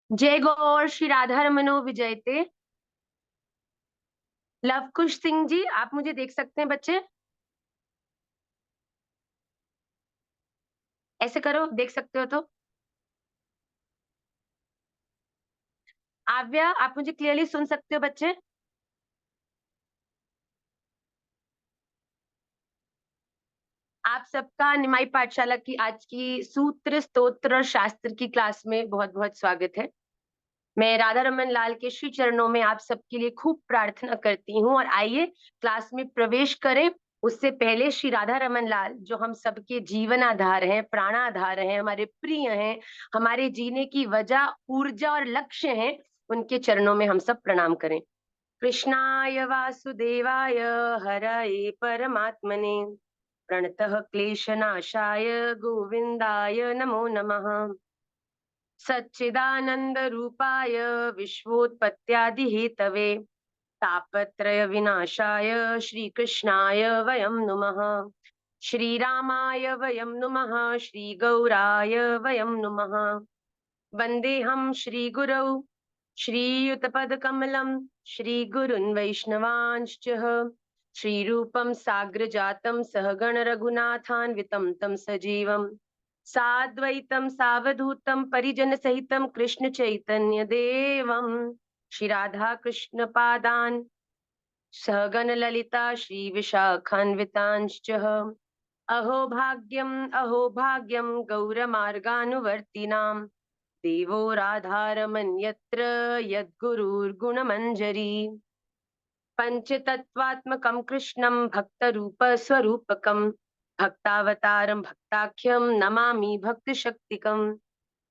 जय गौर श्री राधा रमनो विजयते। लव कुश सिंह जी, आप मुझे देख सकते हैं बच्चे? ऐसे करो, देख सकते हो तो। आव्या, आप मुझे क्लियरली सुन सकते हो बच्चे? आप सबका निमाई पाठशाला की आज की सूत्र स्तोत्र और शास्त्र की क्लास में बहुत बहुत स्वागत है। मैं राधा रमन लाल के श्री चरणों में आप सबके लिए खूब प्रार्थना करती हूँ, और आइए क्लास में प्रवेश करें। उससे पहले श्री राधा रमन लाल, जो हम सबके जीवन आधार हैं, प्राणाधार हैं, हमारे प्रिय हैं, हमारे जीने की वजह, ऊर्जा और लक्ष्य हैं, उनके चरणों में हम सब प्रणाम करें। कृष्णाय वासुदेवाय हरये परमात्मने प्रणतः क्लेशनाशाय गोविंदाय नमो नमः। सच्चिदानंद रूपाय विश्वोत्पत्त्यादि हेतवे तापत्रय विनाशाय श्रीकृष्णाय वयं नुमः। श्रीरामाय वयं नुमः, श्रीगौराय वयं नुमः। वन्देऽहं श्रीगुरौ श्रीयुतपदकमलं श्रीगुरुन् वैष्णवांश्च श्रीरूपं साग्रजातं सहगण रघुनाथान्वितं तं सजीवम् साद्वैतं सावधूतं परिजन सहितं कृष्ण चैतन्य देवं श्री राधा कृष्ण पादान सहगण ललिता श्री विशाखान्वितांश्च अहो भाग्यं गौरमार्गानुवर्तिनां देवो राधारमन्यत्र यद्गुरुर्गुणमञ्जरी पञ्चतत्त्वात्मकं कृष्णं भक्तरूपस्वरूपकं भक्तावतारं भक्ताख्यं नमामि भक्तशक्तिकम्।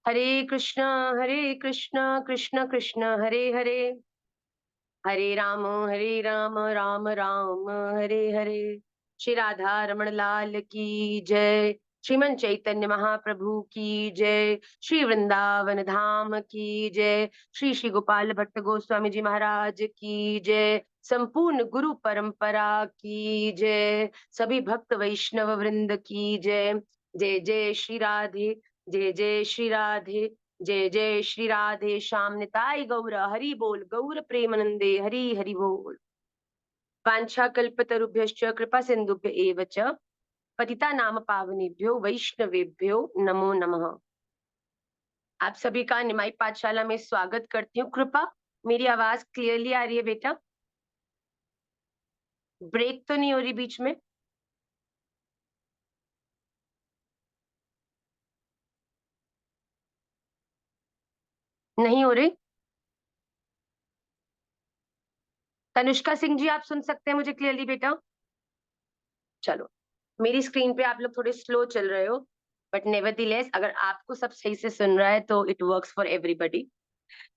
हरे कृष्ण कृष्ण कृष्ण हरे हरे, हरे राम राम राम हरे हरे। श्री राधा रमण लाल की जय। श्रीमन चैतन्य महाप्रभु की जय। श्री वृंदावन धाम की जय। श्री श्री गोपाल भट्ट गोस्वामी जी महाराज की जय। संपूर्ण गुरु परंपरा की जय। सभी भक्त वैष्णव वृंद की जय। जय जय श्री राधे, जय जय श्री राधे, जय जय श्री राधे श्याम निताई गौर हरि बोल, गौर प्रेमानंदे हरि हरि बोल। वाञ्छा कल्पतरुभ्यश्च कृपा सिंधुभ्य एव च पतिता नाम पावनेभ्यो वैष्णवेभ्यो नमो नमः। आप सभी का निमाई पाठशाला में स्वागत करती हूँ। कृपा, मेरी आवाज क्लियरली आ रही है बेटा? ब्रेक तो नहीं हो रही बीच में? नहीं हो रही? तनुष्का सिंह जी, आप सुन सकते हैं मुझे क्लियरली बेटा? चलो, मेरी स्क्रीन पे आप लोग थोड़े स्लो चल रहे हो, बट नेवरदीलेस अगर आपको सब सही से सुन रहा है तो इट वर्क्स फॉर एवरीबडी।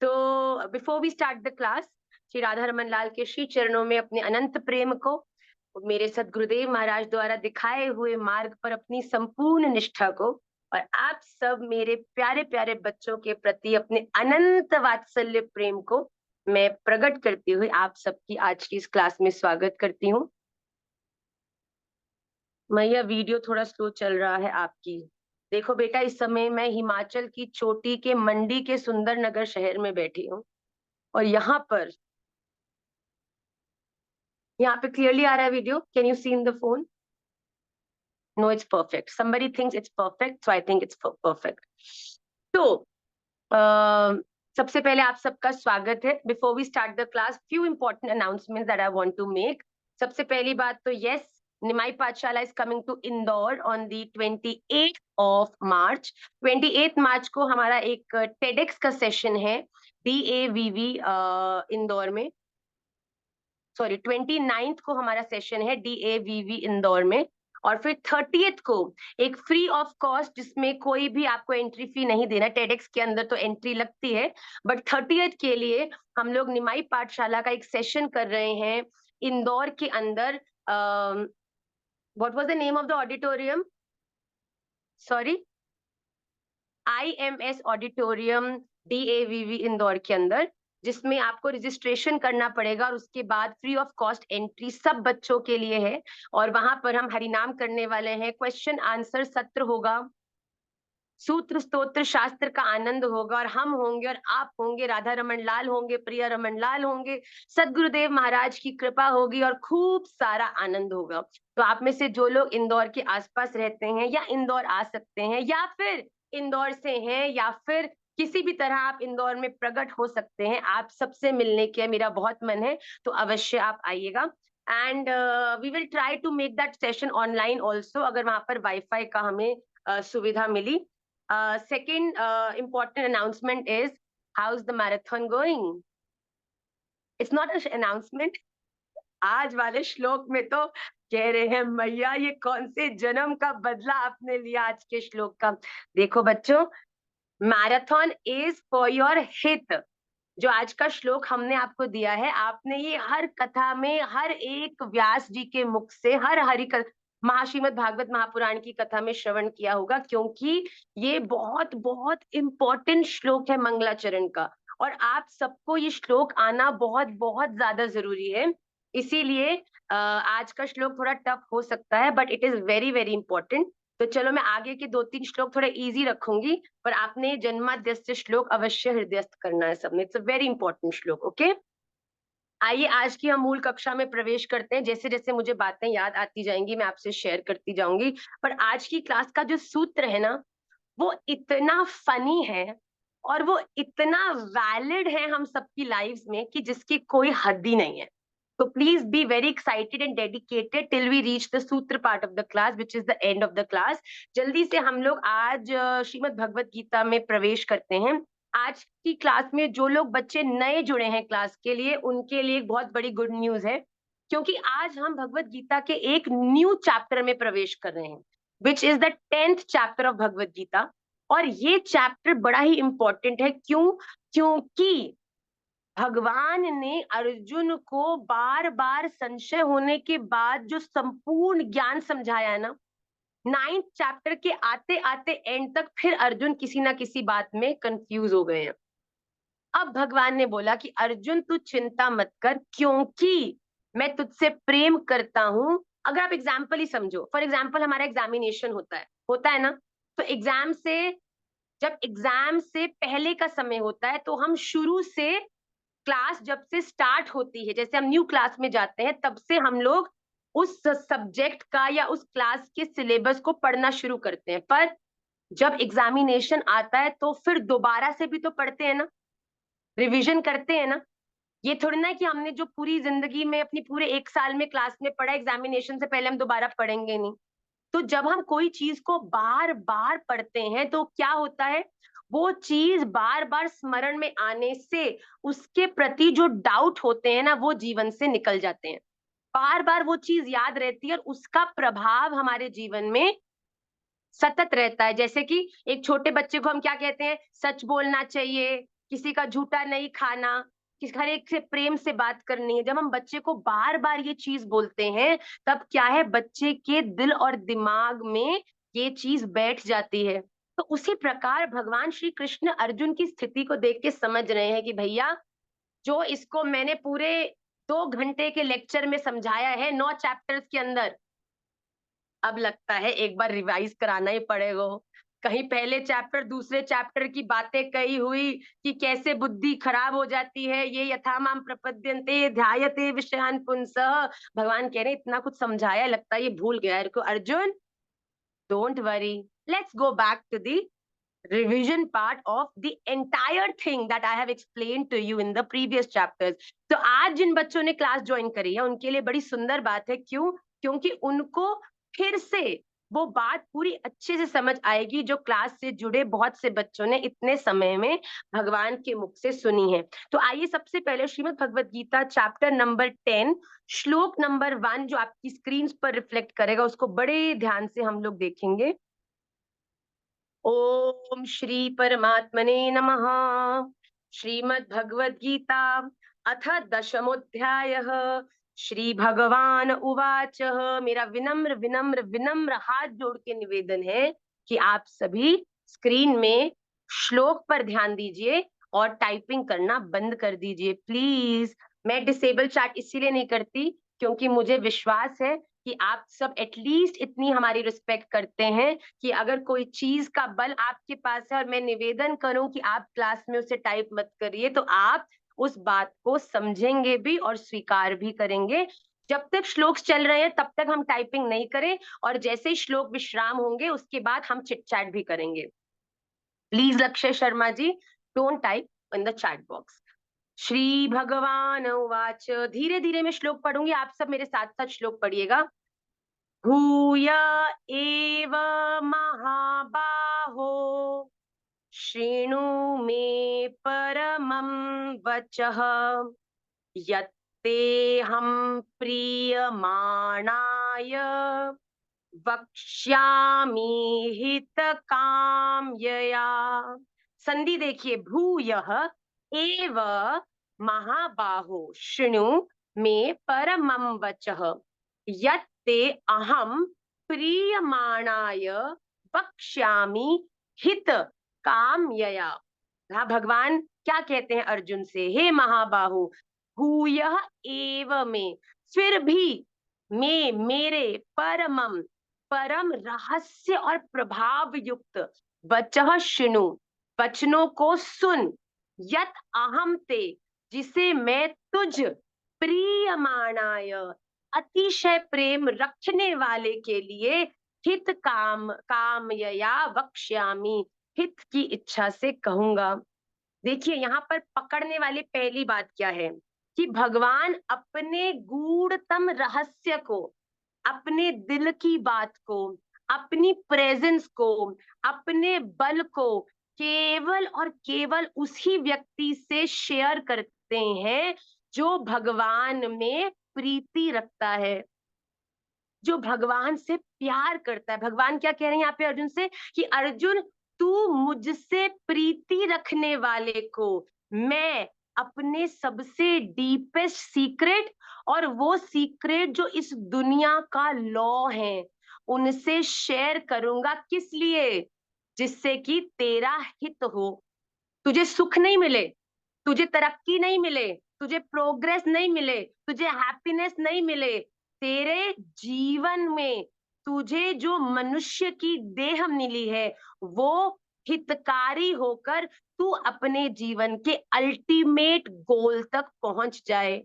तो before we start the class, Shri Radha Raman Lal के श्री चरणों में अपने अनंत प्रेम को, मेरे सदगुरुदेव महाराज द्वारा दिखाए हुए मार्ग पर अपनी संपूर्ण निष्ठा को, और आप सब मेरे प्यारे प्यारे बच्चों के प्रति अपने अनंत वात्सल्य प्रेम को मैं प्रकट करती हुई आप सबकी आज की इस क्लास में स्वागत करती हूँ। मैया, वीडियो थोड़ा स्लो चल रहा है आपकी। देखो बेटा, इस समय मैं हिमाचल की चोटी के मंडी के सुंदर नगर शहर में बैठी हूँ, और यहाँ पे क्लियरली आ रहा है video. Can you see in the phone? No, it's perfect. Somebody thinks it's perfect, so I think it's perfect. तो सबसे पहले आप सबका स्वागत है। Before we start the class, few important announcement that I want to make. सबसे पहली बात तो yes, Nimai Pathshala is coming to Indore on the 28th of March. 28th March को हमारा एक टेडेक्स का सेशन है DAVV इंदौर में। सॉरी, 29th को हमारा सेशन है DAVV इंदौर में, और फिर 30th को एक फ्री ऑफ कॉस्ट, जिसमें कोई भी आपको एंट्री फी नहीं देना। टेडेक्स के अंदर तो एंट्री लगती है, बट 30th के लिए हम लोग निमाई पाठशाला का एक सेशन कर रहे हैं इंदौर के अंदर। What was the name of the auditorium? Sorry, IMS auditorium DAVV Indore के अंदर, जिसमें आपको रजिस्ट्रेशन करना पड़ेगा, और उसके बाद फ्री ऑफ कॉस्ट एंट्री सब बच्चों के लिए है। और वहां पर हम हरिनाम करने वाले हैं, क्वेश्चन आंसर सत्र होगा, सूत्र स्तोत्र शास्त्र का आनंद होगा और हम होंगे और आप होंगे, राधा रमन लाल होंगे, प्रिया रमन लाल होंगे, सदगुरुदेव महाराज की कृपा होगी और खूब सारा आनंद होगा। तो आप में से जो लोग इंदौर के आसपास रहते हैं या इंदौर आ सकते हैं या फिर इंदौर से हैं या फिर किसी भी तरह आप इंदौर में प्रकट हो सकते हैं, आप सबसे मिलने का मेरा बहुत मन है, तो अवश्य आप आइएगा। And we will try to make that session online also, अगर वहां पर वाईफाई का हमें सुविधा मिली। Second important announcement is, how's the marathon going? It's not an announcement. आज वाले श्लोक में तो कह रहे हैं मैया ये कौन से जन्म का बदला आपने लिया आज के श्लोक का। देखो बच्चों, मैराथन इज फॉर योर हित। जो आज का श्लोक हमने आपको दिया है, आपने ये हर कथा में, हर एक व्यास जी के मुख से, हर महाश्रीमद भागवत महापुराण की कथा में श्रवण किया होगा, क्योंकि ये बहुत बहुत इंपॉर्टेंट श्लोक है मंगलाचरण का, और आप सबको ये श्लोक आना बहुत बहुत ज्यादा जरूरी है। इसीलिए आज का श्लोक थोड़ा टफ हो सकता है, but it is very very important. तो चलो मैं आगे के 2-3 श्लोक थोड़े इजी रखूंगी, पर आपने जन्माद्यस्य श्लोक अवश्य हृदयस्थ करना है सबने। इट्स अ वेरी इंपॉर्टेंट श्लोक। ओके, आइए आज की हम मूल कक्षा में प्रवेश करते हैं। जैसे जैसे मुझे बातें याद आती जाएंगी मैं आपसे शेयर करती जाऊंगी। पर आज की क्लास का जो सूत्र है ना, वो इतना फनी है और वो इतना वैलिड है हम सबकी लाइफ्स में कि जिसकी कोई हद ही नहीं है। तो please be very excited and dedicated till we reach the sutra part of the class which is the end of the class. जल्दी से हम लोग आज श्रीमद् भगवत गीता में प्रवेश करते हैं। आज की क्लास में जो लोग बच्चे नए जुड़े हैं क्लास के लिए, उनके लिए एक बहुत बड़ी गुड न्यूज है, क्योंकि आज हम भगवत गीता के एक न्यू चैप्टर में प्रवेश कर रहे हैं, which is the 10th chapter of Bhagavad Gita. और ये चैप्टर बड़ा ही इंपॉर्टेंट है। क्यों? क्योंकि भगवान ने अर्जुन को बार बार संशय होने के बाद जो संपूर्ण ज्ञान समझाया है ना, 9th चैप्टर के आते आते एंड तक फिर अर्जुन किसी ना किसी बात में कंफ्यूज हो गए हैं। अब भगवान ने बोला कि अर्जुन तू चिंता मत कर, क्योंकि मैं तुझसे प्रेम करता हूं। अगर आप एग्जाम्पल ही समझो, फॉर एग्जाम्पल हमारा एग्जामिनेशन होता है ना, तो जब एग्जाम से पहले का समय होता है तो हम शुरू से, क्लास जब से स्टार्ट होती है, जैसे हम न्यू क्लास में जाते हैं, तब से हम लोग उस सब्जेक्ट का या उस क्लास के सिलेबस को पढ़ना शुरू करते हैं। पर जब एग्जामिनेशन आता है तो फिर दोबारा से भी तो पढ़ते हैं ना, रिवीजन करते हैं ना। ये थोड़ी ना कि हमने जो पूरी जिंदगी में अपनी पूरे 1 साल में क्लास में पढ़ा, एग्जामिनेशन से पहले हम दोबारा पढ़ेंगे नहीं। तो जब हम कोई चीज को बार बार पढ़ते हैं तो क्या होता है, वो चीज बार बार स्मरण में आने से उसके प्रति जो डाउट होते हैं ना, वो जीवन से निकल जाते हैं। बार बार वो चीज याद रहती है और उसका प्रभाव हमारे जीवन में सतत रहता है। जैसे कि एक छोटे बच्चे को हम क्या कहते हैं, सच बोलना चाहिए, किसी का झूठा नहीं खाना, हर एक से प्रेम से बात करनी है। जब हम बच्चे को बार बार ये चीज बोलते हैं, तब क्या है, बच्चे के दिल और दिमाग में ये चीज बैठ जाती है। तो उसी प्रकार भगवान श्री कृष्ण अर्जुन की स्थिति को देख के समझ रहे हैं कि भैया, जो इसको मैंने पूरे 2 घंटे के लेक्चर में समझाया है 9 चैप्टर्स के अंदर, अब लगता है एक बार रिवाइज कराना ही पड़ेगा। कहीं पहले चैप्टर दूसरे चैप्टर की बातें कही हुई कि कैसे बुद्धि खराब हो जाती है, ये यथामाम प्रपद्यन्ते ध्यायते विषयान पुंसः। भगवान कह रहे इतना कुछ समझाया, लगता है ये भूल गया है। Arjun, don't worry, let's go back to the revision part of the entire thing that I have explained to you in the previous chapters। तो आज जिन बच्चों ने क्लास ज्वाइन करी है उनके लिए बड़ी सुंदर बात है। क्यों? क्योंकि उनको फिर से वो बात पूरी अच्छे से समझ आएगी जो क्लास से जुड़े बहुत से बच्चों ने इतने समय में भगवान के मुख से सुनी है। तो आइए सबसे पहले श्रीमद् भगवत गीता चैप्टर नंबर 10 श्लोक नंबर 1 जो आपकी स्क्रीन पर रिफ्लेक्ट करेगा, उसको बड़े ध्यान से हम लोग देखेंगे। ओम श्री परमात्मने नमः। श्रीमद् भगवद गीता अथ दशमोध्यायः। श्री भगवान उवाच। मेरा विनम्र विनम्र विनम्र हाथ जोड़ के निवेदन है कि आप सभी स्क्रीन में श्लोक पर ध्यान दीजिए और टाइपिंग करना बंद कर दीजिए प्लीज। मैं डिसेबल चैट इसीलिए नहीं करती क्योंकि मुझे विश्वास है कि आप सब एटलीस्ट इतनी हमारी रिस्पेक्ट करते हैं कि अगर कोई चीज का बल आपके पास है और मैं निवेदन करूं कि आप क्लास में उसे टाइप मत करिए, तो आप उस बात को समझेंगे भी और स्वीकार भी करेंगे। जब तक श्लोक चल रहे हैं तब तक हम टाइपिंग नहीं करें, और जैसे ही श्लोक विश्राम होंगे उसके बाद हम चिट चैट भी करेंगे। Please Lakshya Sharma ji, don't type in the chat box. श्री भगवान उवाच, धीरे धीरे मैं श्लोक पढ़ूंगी, आप सब मेरे साथ साथ श्लोक पढ़िएगा। भूय एव महाबाहो शृणु मे परमं वचः, यत्तेऽहं प्रीयमाणाय वक्ष्यामि हितकाम्यया। संधि देखिए, भूयः एव महाबाहो शृणु मे परमं वचः, यत्ते अहं प्रीयमाणाय वक्ष्यामि हित कामयया। हाँ, भगवान क्या कहते हैं अर्जुन से, हे महाबाहु, भूयः एव में, फिर भी, में मेरे, परमम परम रहस्य और प्रभाव युक्त, वचः शृणु वचनों को सुन, यत अहम ते जिसे मैं तुझ, प्रियमाणाय अतिशय प्रेम रखने वाले के लिए, हित कामयया वक्ष्यामि, हित की इच्छा से कहूंगा। देखिए यहाँ पर पकड़ने वाली पहली बात क्या है कि भगवान अपने गूढ़तम रहस्य को, अपने दिल की बात को, अपनी प्रेजेंस को, अपने बल को केवल और केवल उसी व्यक्ति से शेयर करते हैं जो भगवान में प्रीति रखता है, जो भगवान से प्यार करता है। भगवान क्या कह रहे हैं यहाँ पे अर्जुन से कि अर्जुन, तू मुझसे प्रीति रखने वाले को मैं अपने सबसे डीपेस्ट सीक्रेट, और वो सीक्रेट जो इस दुनिया का लॉ है, उनसे शेयर करूंगा। किस लिए? जिससे कि तेरा हित हो, तुझे सुख नहीं मिले, तुझे तरक्की नहीं मिले, तुझे प्रोग्रेस नहीं मिले, तुझे हैप्पीनेस नहीं मिले, तेरे जीवन में तुझे जो मनुष्य की देह मिली है वो हितकारी होकर तू अपने जीवन के अल्टीमेट गोल तक पहुंच जाए।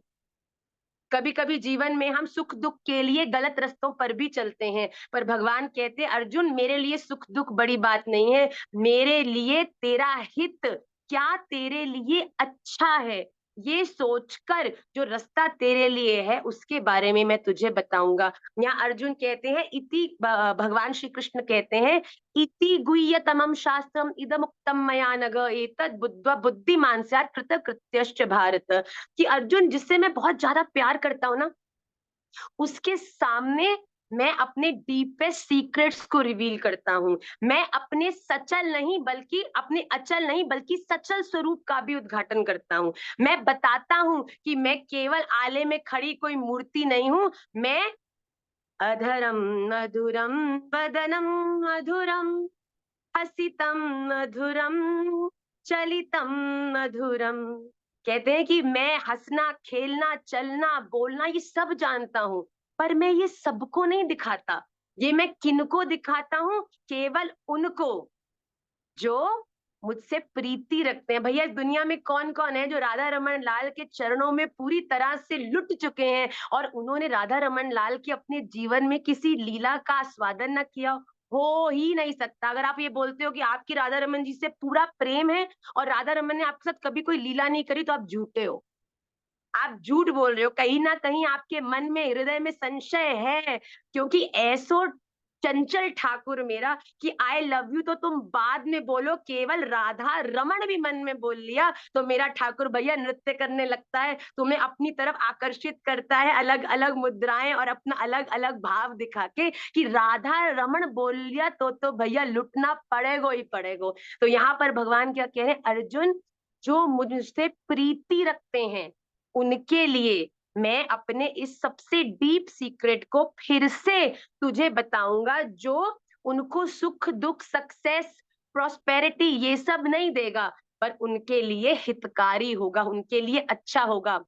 कभी कभी जीवन में हम सुख दुख के लिए गलत रास्तों पर भी चलते हैं, पर भगवान कहते हैं अर्जुन, मेरे लिए सुख दुख बड़ी बात नहीं है, मेरे लिए तेरा हित क्या, तेरे लिए अच्छा है, ये सोचकर जो रास्ता तेरे लिए है उसके बारे में मैं तुझे बताऊंगा। यहाँ अर्जुन कहते हैं इति, भगवान श्री कृष्ण कहते हैं, इति गुह्यतमं शास्त्रम इदम उक्तम मया नघ, एतद् बुद्ध्वा बुद्धिमान् स्यात् कृतकृत्यश्च भारत। कि अर्जुन, जिससे मैं बहुत ज्यादा प्यार करता हूं ना, उसके सामने मैं अपने डीपेस्ट सीक्रेट्स को रिवील करता हूँ। मैं अपने सचल नहीं बल्कि अपने अचल नहीं बल्कि सचल स्वरूप का भी उद्घाटन करता हूँ। मैं बताता हूँ कि मैं केवल आले में खड़ी कोई मूर्ति नहीं हूँ, मैं अधरम मधुरम वदनम मधुरम हसितम मधुरम चलितम मधुरम। कहते हैं कि मैं हंसना, खेलना, चलना, बोलना ये सब जानता हूँ, पर मैं ये सबको नहीं दिखाता। ये मैं किनको दिखाता हूँ? केवल उनको जो मुझसे प्रीति रखते हैं। भैया, इस दुनिया में कौन कौन है जो राधा रमन लाल के चरणों में पूरी तरह से लुट चुके हैं और उन्होंने राधा रमन लाल के अपने जीवन में किसी लीला का आस्वादन न किया? हो ही नहीं सकता। अगर आप ये बोलते हो कि आपकी राधा रमन जी से पूरा प्रेम है और राधा रमन ने आपके साथ कभी कोई लीला नहीं करी, तो आप झूठे हो, आप झूठ बोल रहे हो। कहीं ना कहीं आपके मन में, हृदय में संशय है, क्योंकि ऐसो चंचल ठाकुर मेरा कि आई लव यू तो तुम बाद में बोलो, केवल राधा रमन भी मन में बोल लिया तो मेरा ठाकुर भैया नृत्य करने लगता है, तुम्हें अपनी तरफ आकर्षित करता है, अलग अलग मुद्राएं और अपना अलग अलग भाव दिखा के कि राधा रमन बोल लिया तो भैया लुटना पड़ेगा ही पड़ेगा। तो यहाँ पर भगवान क्या कह रहे हैं, अर्जुन, जो मुझसे प्रीति रखते हैं उनके लिए मैं अपने इस सबसे डीप सीक्रेट को फिर से तुझे बताऊंगा, जो उनको सुख दुख, सक्सेस, प्रॉस्पेरिटी ये सब नहीं देगा, पर उनके लिए हितकारी होगा, उनके लिए अच्छा होगा।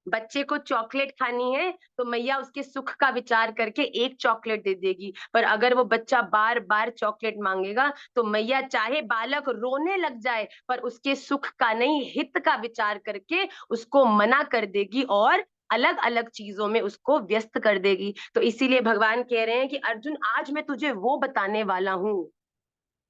बच्चे को चॉकलेट खानी है तो मैया उसके सुख का विचार करके एक चॉकलेट दे देगी, पर अगर वो बच्चा बार बार चॉकलेट मांगेगा तो मैया चाहे बालक रोने लग जाए पर उसके सुख का नहीं, हित का विचार करके उसको मना कर देगी और अलग अलग चीजों में उसको व्यस्त कर देगी। तो इसीलिए भगवान कह रहे हैं कि अर्जुन, आज मैं तुझे वो बताने वाला हूँ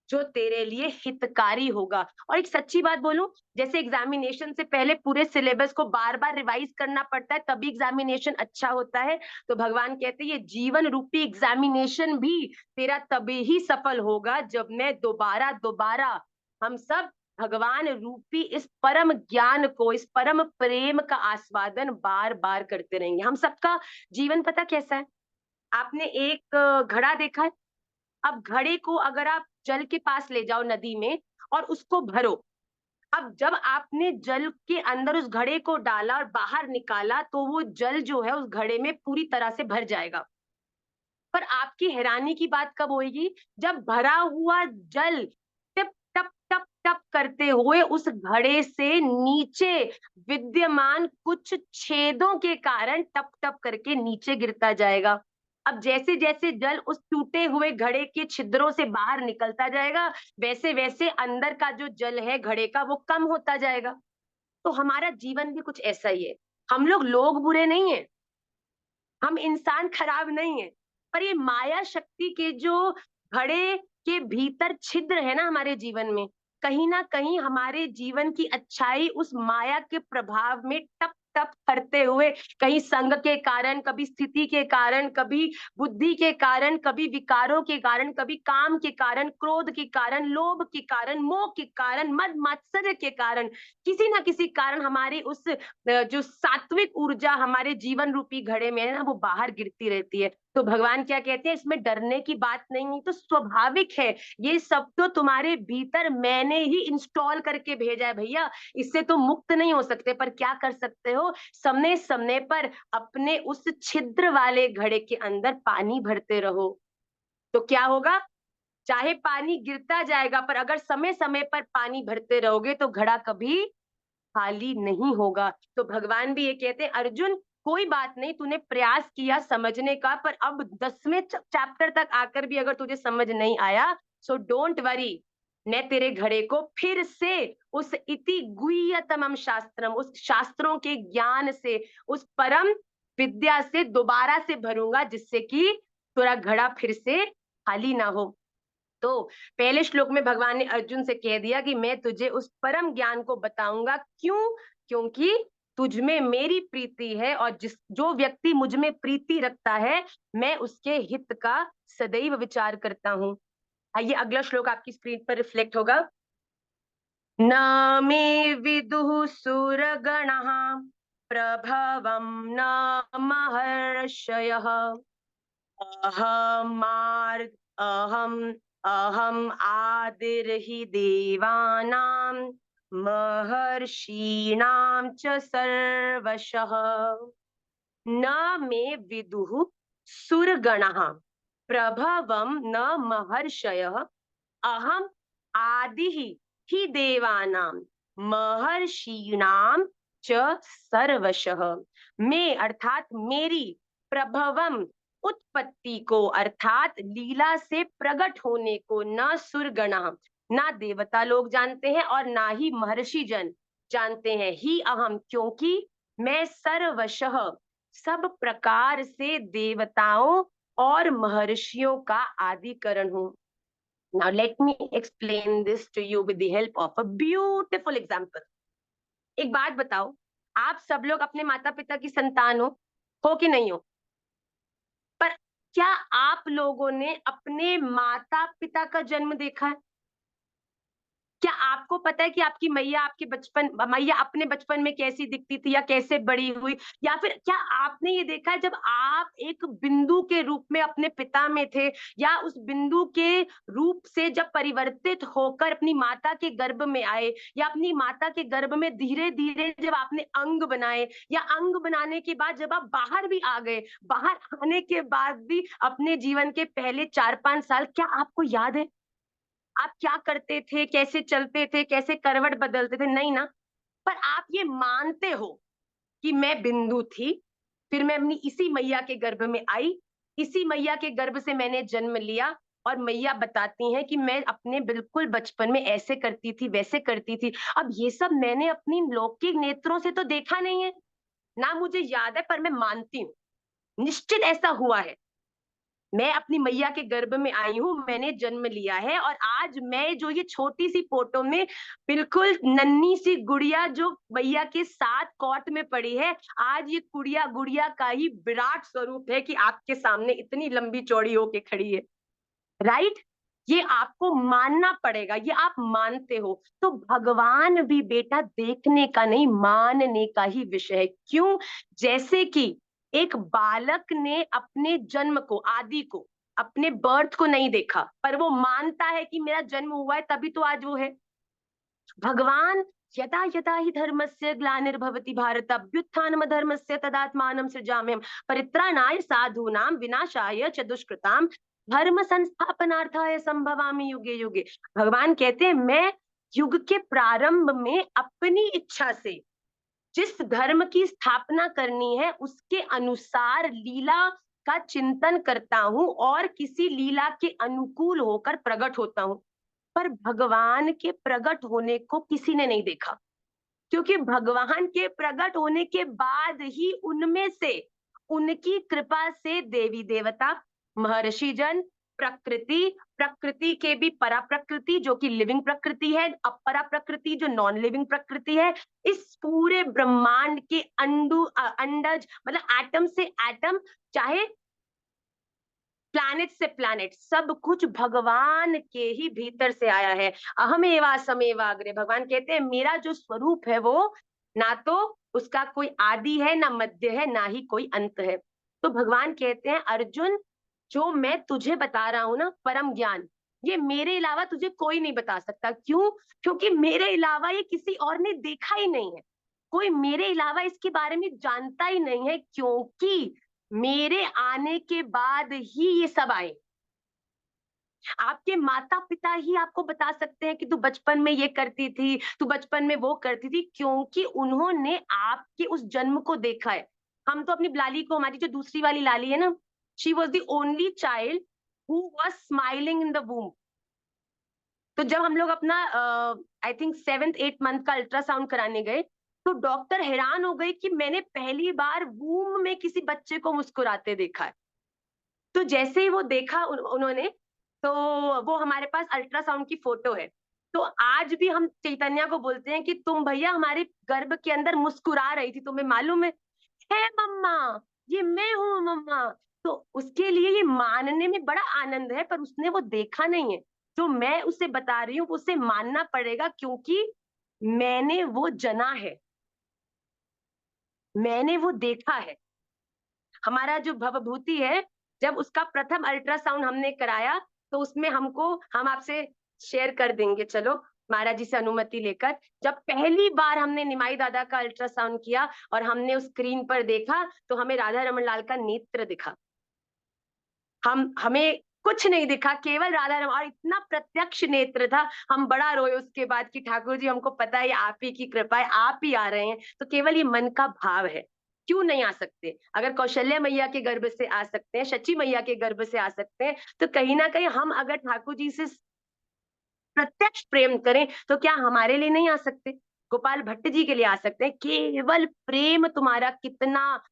जो तेरे लिए हितकारी होगा। और एक सच्ची बात बोलूं, जैसे एग्जामिनेशन से पहले पूरे सिलेबस को बार बार रिवाइज करना पड़ता है तभी एग्जामिनेशन अच्छा होता है, तो भगवान कहते हैं ये जीवन रूपी एग्जामिनेशन भी तेरा तभी ही सफल होगा जब मैं दोबारा दोबारा हम सब भगवान रूपी इस परम ज्ञान को, इस परम प्रेम का आस्वादन बार बार करते रहेंगे। हम सबका जीवन पता कैसा है? आपने एक घड़ा देखा है? अब घड़े को अगर आप जल के पास ले जाओ नदी में और उसको भरो, अब जब आपने जल के अंदर उस घड़े को डाला और बाहर निकाला तो वो जल जो है उस घड़े में पूरी तरह से भर जाएगा। पर आपकी हैरानी की बात कब होगी? जब भरा हुआ जल टिप टप टप टप करते हुए उस घड़े से नीचे विद्यमान कुछ छेदों के कारण टप टप करके नीचे गिरता जाएगा। अब जैसे जैसे जल उस टूटे हुए घड़े के छिद्रों से बाहर निकलता जाएगा, वैसे वैसे अंदर का जो जल है घड़े का वो कम होता जाएगा। तो हमारा जीवन भी कुछ ऐसा ही है। हम लोग बुरे नहीं है, हम इंसान खराब नहीं है, पर ये माया शक्ति के जो घड़े के भीतर छिद्र है ना हमारे जीवन में, कहीं ना कहीं हमारे जीवन की अच्छाई उस माया के प्रभाव में टप टप करते हुए, कहीं संग के कारण, कभी स्थिति के कारण, कभी बुद्धि के कारण, कभी विकारों के कारण, कभी काम के कारण, क्रोध के कारण, लोभ के कारण, मोह के कारण, मद मात्सर्य के कारण, किसी ना किसी कारण हमारी उस जो सात्विक ऊर्जा हमारे जीवन रूपी घड़े में है ना वो बाहर गिरती रहती है। तो भगवान क्या कहते हैं, इसमें डरने की बात नहीं, तो स्वाभाविक है। ये सब तो तुम्हारे भीतर मैंने ही इंस्टॉल करके भेजा है भैया, इससे तो मुक्त नहीं हो सकते। पर क्या कर सकते हो, समय समय पर अपने उस छिद्र वाले घड़े के अंदर पानी भरते रहो, तो क्या होगा? चाहे पानी गिरता जाएगा पर अगर समय समय पर पानी भरते रहोगे तो घड़ा कभी खाली नहीं होगा। तो भगवान भी ये कहते हैं, अर्जुन कोई बात नहीं, तूने प्रयास किया समझने का, पर अब 10वें चैप्टर तक आकर भी अगर तुझे समझ नहीं आया, सो डोंट वरी, मैं तेरे घड़े को फिर से उस इति गुह्यतमम शास्त्रम, उस शास्त्रों के ज्ञान से, उस परम विद्या से दोबारा से भरूंगा, जिससे कि तेरा घड़ा फिर से खाली ना हो। तो पहले श्लोक में भगवान ने अर्जुन से कह दिया कि मैं तुझे उस परम ज्ञान को बताऊंगा। क्यों? क्योंकि तुझ में मेरी प्रीति है और जिस जो व्यक्ति मुझ में प्रीति रखता है मैं उसके हित का सदैव विचार करता हूँ। आइए अगला श्लोक आपकी स्क्रीन पर रिफ्लेक्ट होगा। न मे विदुः सुरगणः प्रभवं न महर्षयः अहमार् अहम अहम आदिर्हि देवानां महर्षीणां च सर्वशः न मे विदुः सुरगणः प्रभवं न महर्षयः अहम आदिः हि देवानां महर्षीणां च सर्वशः। मैं अर्थात मेरी, प्रभवम उत्पत्ति को अर्थात लीला से प्रकट होने को न सुरगणा, ना देवता लोग जानते हैं और ना ही महर्षि जन जानते हैं। ही अहम, क्योंकि मैं सर्वशः सब प्रकार से देवताओं और महर्षियों का आदिकरण हूँ। Now let me explain this to you with the help of a beautiful example. एक बात बताओ, आप सब लोग अपने माता पिता की संतान हो कि नहीं हो? पर क्या आप लोगों ने अपने माता पिता का जन्म देखा है? क्या आपको पता है कि आपकी मैया अपने बचपन में कैसी दिखती थी या कैसे बड़ी हुई? या फिर क्या आपने ये देखा है जब आप एक बिंदु के रूप में अपने पिता में थे या उस बिंदु के रूप से जब परिवर्तित होकर अपनी माता के गर्भ में आए या अपनी माता के गर्भ में धीरे धीरे जब आपने अंग बनाए या अंग बनाने के बाद जब आप बाहर भी आ गए, बाहर आने के बाद भी अपने जीवन के पहले 4-5 साल क्या आपको याद है आप क्या करते थे, कैसे चलते थे, कैसे करवट बदलते थे? नहीं ना। पर आप ये मानते हो कि मैं बिंदु थी, फिर मैं अपनी इसी मैया के गर्भ में आई, इसी मैया के गर्भ से मैंने जन्म लिया, और मैया बताती हैं कि मैं अपने बिल्कुल बचपन में ऐसे करती थी, वैसे करती थी। अब ये सब मैंने अपनी लौकिक नेत्रों से तो देखा नहीं है, ना मुझे याद है, पर मैं मानती हूँ, निश्चित ऐसा हुआ है। मैं अपनी मैया के गर्भ में आई हूँ, मैंने जन्म लिया है, और आज मैं जो ये छोटी सी फोटो में बिल्कुल नन्ही सी गुड़िया जो मैया के साथ कॉट में पड़ी है, आज ये गुड़िया गुड़िया का ही विराट स्वरूप है कि आपके सामने इतनी लंबी चौड़ी होके खड़ी है। राइट? ये आपको मानना पड़ेगा, ये आप मानते हो। तो भगवान भी बेटा देखने का नहीं, मानने का ही विषय है। क्यों? जैसे कि एक बालक ने अपने जन्म को, आदि को, अपने बर्थ को नहीं देखा, पर वो मानता है कि मेरा जन्म हुआ है, तभी तो आज वो है। भगवान यदा यदा हि धर्मस्य ग्लानिर्भवति भारत अभ्युत्थानम धर्मस्य तदात्मानं सृजाम्यहम् परित्राणाय साधूनां विनाशाय च दुष्कृतां धर्म संस्थापनार्थाय संभवामि युगे युगे। भगवान कहते हैं मैं युग के प्रारंभ में अपनी इच्छा से जिस धर्म की स्थापना करनी है उसके अनुसार लीला का चिंतन करता हूं और किसी लीला के अनुकूल होकर प्रकट होता हूं। पर भगवान के प्रकट होने को किसी ने नहीं देखा, क्योंकि भगवान के प्रकट होने के बाद ही उनमें से, उनकी कृपा से देवी देवता, महर्षि जन, प्रकृति, प्रकृति के भी परा प्रकृति जो कि लिविंग प्रकृति है, अपरा प्रकृति जो नॉन लिविंग प्रकृति है, इस पूरे ब्रह्मांड के अंडज मतलब एटम से एटम, चाहे प्लैनेट से प्लैनेट, सब कुछ भगवान के ही भीतर से आया है। अहमेवा समेवा अग्रे। भगवान कहते हैं मेरा जो स्वरूप है वो ना तो उसका कोई आदि है, ना मध्य है, ना ही कोई अंत है। तो भगवान कहते हैं अर्जुन, जो मैं तुझे बता रहा हूं ना परम ज्ञान, ये मेरे अलावा तुझे कोई नहीं बता सकता। क्यों? क्योंकि मेरे अलावा ये किसी और ने देखा ही नहीं है, कोई मेरे अलावा इसके बारे में जानता ही नहीं है, क्योंकि मेरे आने के बाद ही ये सब आए। आपके माता पिता ही आपको बता सकते हैं कि तू बचपन में ये करती थी, तू बचपन में वो करती थी, क्योंकि उन्होंने आपके उस जन्म को देखा है। हम तो अपनी लाली को, हमारी जो दूसरी वाली लाली है ना, she was the only child who was smiling in the वूम। तो जब हम लोग अपना I think 7th 8th month का अल्ट्रासाउंड कराने गए, तो डॉक्टर हैरान हो गई कि मैंने पहली बार वूम में किसी बच्चे को मुस्कुराते देखा है। तो जैसे ही वो देखा उन्होंने, तो वो हमारे पास अल्ट्रासाउंड की फोटो है। तो आज भी हम चैतन्या को बोलते हैं कि तुम भैया हमारे गर्भ के अंदर मुस्कुरा रही थी, तुम्हें मालूम है मम्मा, ये मैं हूँ मम्मा। तो उसके लिए ये मानने में बड़ा आनंद है, पर उसने वो देखा नहीं है। जो मैं उसे बता रही हूँ उसे मानना पड़ेगा, क्योंकि मैंने वो जना है, मैंने वो देखा है। हमारा जो भवभूति है, जब उसका प्रथम अल्ट्रासाउंड हमने कराया, तो उसमें हम आपसे शेयर कर देंगे, चलो महाराज जी से अनुमति लेकर। जब पहली बार हमने निमाई दादा का अल्ट्रासाउंड किया और हमने उस स्क्रीन पर देखा, तो हमें राधा रमन लाल का नेत्र दिखा। हमें कुछ नहीं दिखा, केवल राधा रमन, और इतना प्रत्यक्ष नेत्र था, हम बड़ा रोए उसके बाद कि ठाकुर जी हमको पता है आप ही की कृपा है, आप ही आ रहे हैं। तो केवल ये मन का भाव है, क्यों नहीं आ सकते? अगर कौशल्या मैया के गर्भ से आ सकते हैं, शची मैया के गर्भ से आ सकते हैं, तो कहीं ना कहीं हम अगर ठाकुर जी से प्रत्यक्ष प्रेम करें तो क्या हमारे लिए नहीं आ सकते? गोपाल भट्ट जी के लिए आ सकते हैं। केवल प्रेम तुम्हारा कितना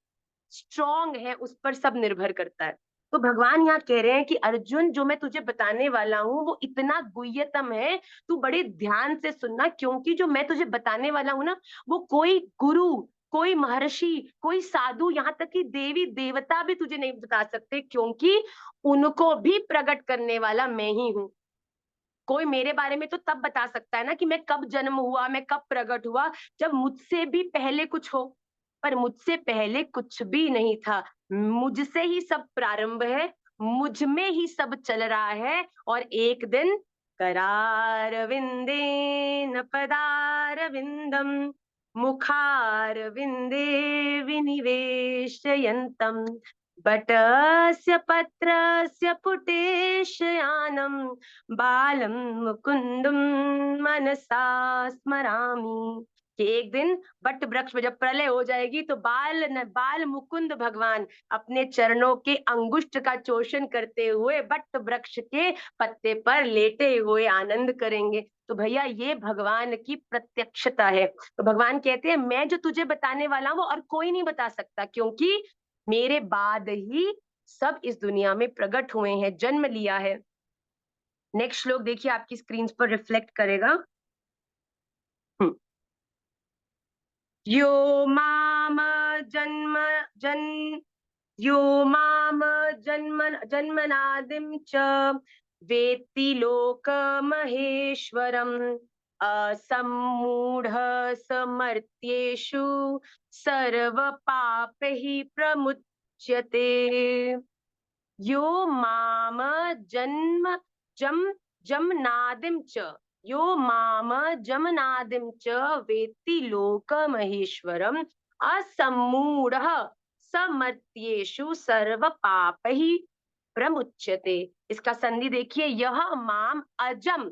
स्ट्रॉन्ग है उस पर सब निर्भर करता है। तो भगवान यहाँ कह रहे हैं कि अर्जुन, जो मैं तुझे बताने वाला हूँ वो इतना गुह्यतम है, तू बड़े ध्यान से सुनना, क्योंकि जो मैं तुझे बताने वाला हूँ ना, वो कोई गुरु, कोई महर्षि, कोई साधु, यहाँ तक कि देवी देवता भी तुझे नहीं बता सकते, क्योंकि उनको भी प्रकट करने वाला मैं ही हूँ। कोई मेरे बारे में तो तब बता सकता है ना कि मैं कब जन्म हुआ, मैं कब प्रकट हुआ, जब मुझसे भी पहले कुछ हो। पर मुझसे पहले कुछ भी नहीं था, मुझसे ही सब प्रारंभ है, मुझ में ही सब चल रहा है, और एक दिन करार विंदे पदार विंदम मुखार विंदे विनिवेशयन्तम बटस्य पत्रस्य पुटेशयानम बालं मुकुन्दं मनसा स्मरामि कि एक दिन वट वृक्ष में जब प्रलय हो जाएगी तो बाल मुकुंद भगवान अपने चरणों के अंगुष्ठ का चोषण करते हुए वट वृक्ष के पत्ते पर लेटे हुए आनंद करेंगे। तो भैया ये भगवान की प्रत्यक्षता है। तो भगवान कहते हैं मैं जो तुझे बताने वाला हूँ वो और कोई नहीं बता सकता, क्योंकि मेरे बाद ही सब इस दुनिया में प्रकट हुए हैं, जन्म लिया है। नेक्स्ट श्लोक देखिए आपकी स्क्रीन पर रिफ्लेक्ट करेगा। यो माम जन्म जन यो माम जन्म जन्मनादिं च वेत्ति लोक महेश्वरम असम्मूढ़ समर्त्येषु सर्व पापैः प्रमुच्यते। यो माम जन्म जम जमनादिं च यो माम जमनादिं च वेत्ति लोकमहेश्वरम् असम्मूढ़ः समर्त्येषु सर्व पापैः प्रमुच्यते। इसका संधि देखिए, यह माम अजम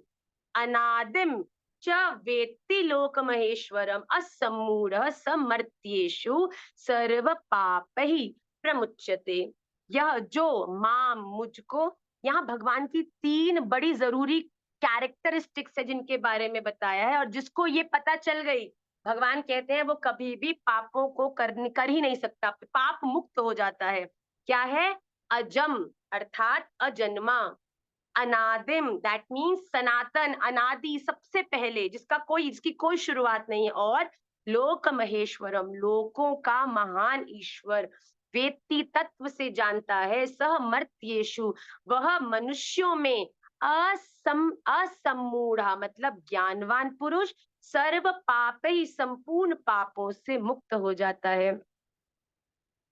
अनादिम च वेत्ति लोकमहेश्वरम असम्मूढ़ः समर्त्येषु सर्व पापैः प्रमुच्यते। यह जो माम मुझको, यहाँ भगवान की तीन बड़ी जरूरी कैरेक्टरिस्टिक्स है जिनके बारे में बताया है, और जिसको ये पता चल गई, भगवान कहते हैं वो कभी भी पापों को कर ही नहीं सकता, पाप मुक्त हो जाता है। क्या है? अजम अर्थात अजन्मा, अनादिम दैट मीन्स सनातन, अनादि, सबसे पहले, जिसकी कोई शुरुआत नहीं है, और लोक महेश्वरम, लोकों का महान ईश्वर, वेत्ति तत्व से जानता है, सह मर्त्येषु, वह मनुष्यों में असम्मूढ़ा मतलब ज्ञानवान पुरुष, सर्व पाप ही संपूर्ण पापों से मुक्त हो जाता है।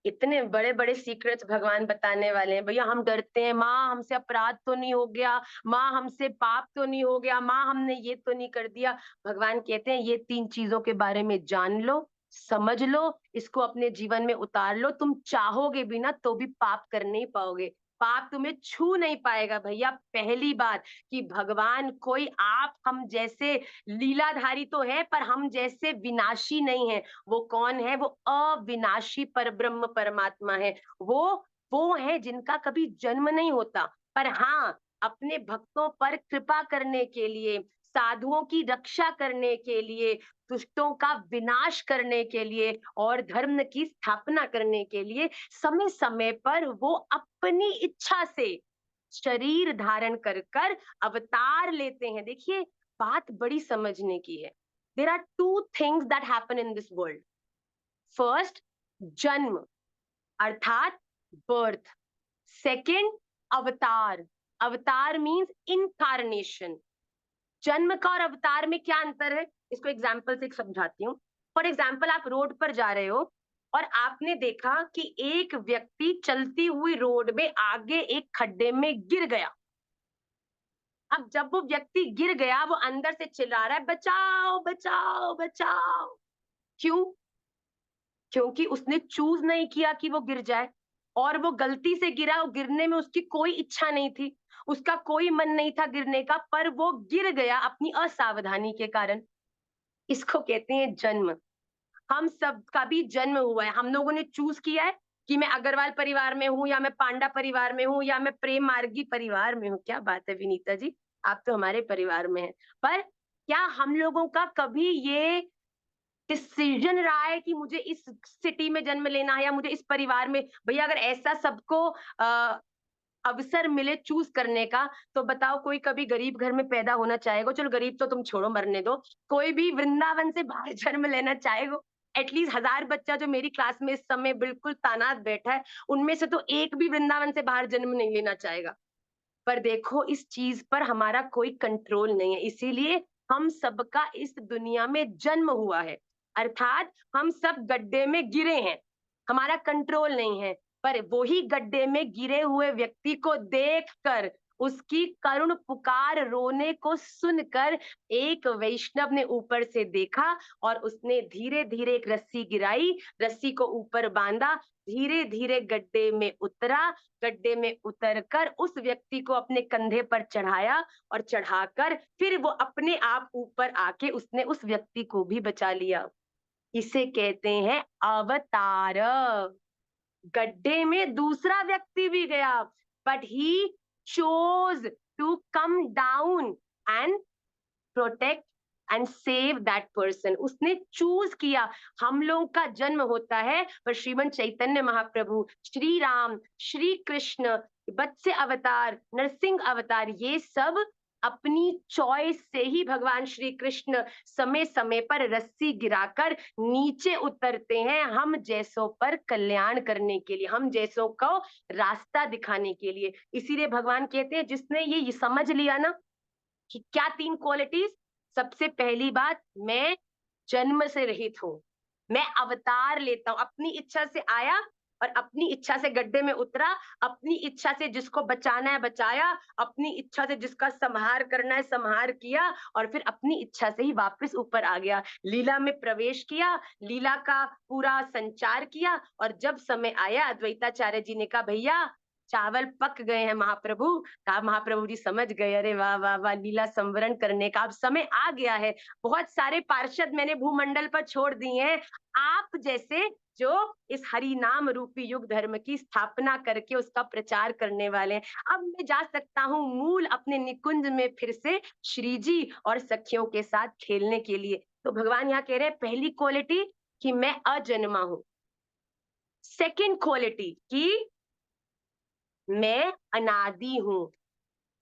इतने बड़े बड़े सीक्रेट्स भगवान बताने वाले हैं। भैया हम डरते हैं, माँ हमसे अपराध तो नहीं हो गया, माँ हमसे पाप तो नहीं हो गया, माँ हमने ये तो नहीं कर दिया। भगवान कहते हैं ये तीन चीजों के बारे में जान लो, समझ लो, इसको अपने जीवन में उतार लो, तुम चाहोगे भी ना तो भी पाप कर नहीं पाओगे, पाप तुम्हें छू नहीं पाएगा। भैया पहली बात कि भगवान कोई आप हम जैसे लीलाधारी तो है, पर हम जैसे विनाशी नहीं है। वो कौन है? वो अविनाशी परब्रह्म परमात्मा है। वो है जिनका कभी जन्म नहीं होता, पर हाँ अपने भक्तों पर कृपा करने के लिए, साधुओं की रक्षा करने के लिए, दुष्टों का विनाश करने के लिए और धर्म की स्थापना करने के लिए समय समय पर वो अपनी इच्छा से शरीर धारण कर कर अवतार लेते हैं। देखिए बात बड़ी समझने की है। There are two things that happen in this world. First, जन्म अर्थात बर्थ। सेकंड, अवतार। अवतार मीन्स इनकारनेशन। जन्म का और अवतार में क्या अंतर है, इसको एग्जाम्पल से समझाती हूँ। फॉर एग्जाम्पल, आप रोड पर जा रहे हो और आपने देखा कि एक व्यक्ति चलती हुई रोड में आगे एक खड्डे में गिर गया। अब जब वो व्यक्ति गिर गया, वो अंदर से चिल्ला रहा है, बचाओ बचाओ बचाओ। क्यों? क्योंकि उसने चूज नहीं किया कि वो गिर जाए, और वो गलती से गिरा, वो गिरने में उसकी कोई इच्छा नहीं थी, उसका कोई मन नहीं था गिरने का, पर वो गिर गया अपनी असावधानी के कारण। इसको कहते हैं जन्म। हम सबका भी जन्म हुआ है, हम लोगों ने चूज किया है कि मैं अग्रवाल परिवार में हूँ, या मैं पांडा परिवार में हूँ, या मैं प्रेम मार्गी परिवार में हूँ। क्या बात है विनीता जी, आप तो हमारे परिवार में हैं। पर क्या हम लोगों का कभी ये डिसीजन रहा है कि मुझे इस सिटी में जन्म लेना है या मुझे इस परिवार में? भैया अगर ऐसा सबको अवसर मिले चूज करने का, तो बताओ कोई कभी गरीब घर में पैदा होना चाहेगा? चलो गरीब तो तुम छोड़ो, मरने दो। कोई भी वृंदावन से बाहर जन्म लेना चाहेगा? एटलीस्ट 1000 बच्चा जो मेरी क्लास में इस समय बिल्कुल तानात बैठा है, उनमें से तो एक भी वृंदावन से बाहर जन्म नहीं लेना चाहेगा। पर देखो इस चीज पर हमारा कोई कंट्रोल नहीं है, इसीलिए हम सबका इस दुनिया में जन्म हुआ है, अर्थात हम सब गड्ढे में गिरे हैं, हमारा कंट्रोल नहीं है। पर वही गड्ढे में गिरे हुए व्यक्ति को देखकर उसकी करुण पुकार रोने को सुनकर एक वैष्णव ने ऊपर से देखा और उसने धीरे धीरे एक रस्सी गिराई, रस्सी को ऊपर बांधा, धीरे धीरे गड्ढे में उतरा, गड्ढे में उतरकर उस व्यक्ति को अपने कंधे पर चढ़ाया और चढ़ाकर फिर वो अपने आप ऊपर आके उसने उस व्यक्ति को भी बचा लिया। इसे कहते हैं अवतार। गड्ढे में दूसरा व्यक्ति भी गया, but he chose to come down and protect and save that person. उसने चूज किया। हम लोगों का जन्म होता है, पर श्रीमन चैतन्य महाप्रभु, श्री राम, श्री कृष्ण, बत्स्य अवतार, नरसिंह अवतार, ये सब अपनी चॉइस से ही भगवान श्री कृष्ण समय समय पर रस्सी गिराकर नीचे उतरते हैं, हम जैसों पर कल्याण करने के लिए, हम जैसों को रास्ता दिखाने के लिए। इसीलिए भगवान कहते हैं जिसने ये समझ लिया ना कि क्या 3 क्वालिटीज। सबसे पहली बात, मैं जन्म से रहित हूं, मैं अवतार लेता हूं, अपनी इच्छा से आया और अपनी इच्छा से गड्ढे में उतरा, अपनी इच्छा से जिसको बचाना है बचाया, अपनी इच्छा से जिसका संहार करना है संहार किया और फिर अपनी इच्छा से ही वापस ऊपर आ गया, लीला में प्रवेश किया, लीला का पूरा संचार किया। और जब समय आया, अद्वैताचार्य जी ने कहा भैया चावल पक गए हैं महाप्रभु। कहा महाप्रभु जी समझ गए, अरे वाह वाह वाह, लीला संवरण करने का अब समय आ गया है। बहुत सारे पार्षद मैंने भूमंडल पर छोड़ दिए हैं, आप जैसे जो इस हरि नाम रूपी युग धर्म की स्थापना करके उसका प्रचार करने वाले हैं। अब मैं जा सकता हूँ मूल अपने निकुंज में फिर से श्री जी और सखियों के साथ खेलने के लिए। तो भगवान यहाँ कह रहे हैं पहली क्वालिटी कि मैं अजन्मा हूं, सेकंड क्वालिटी कि मैं अनादि हूं,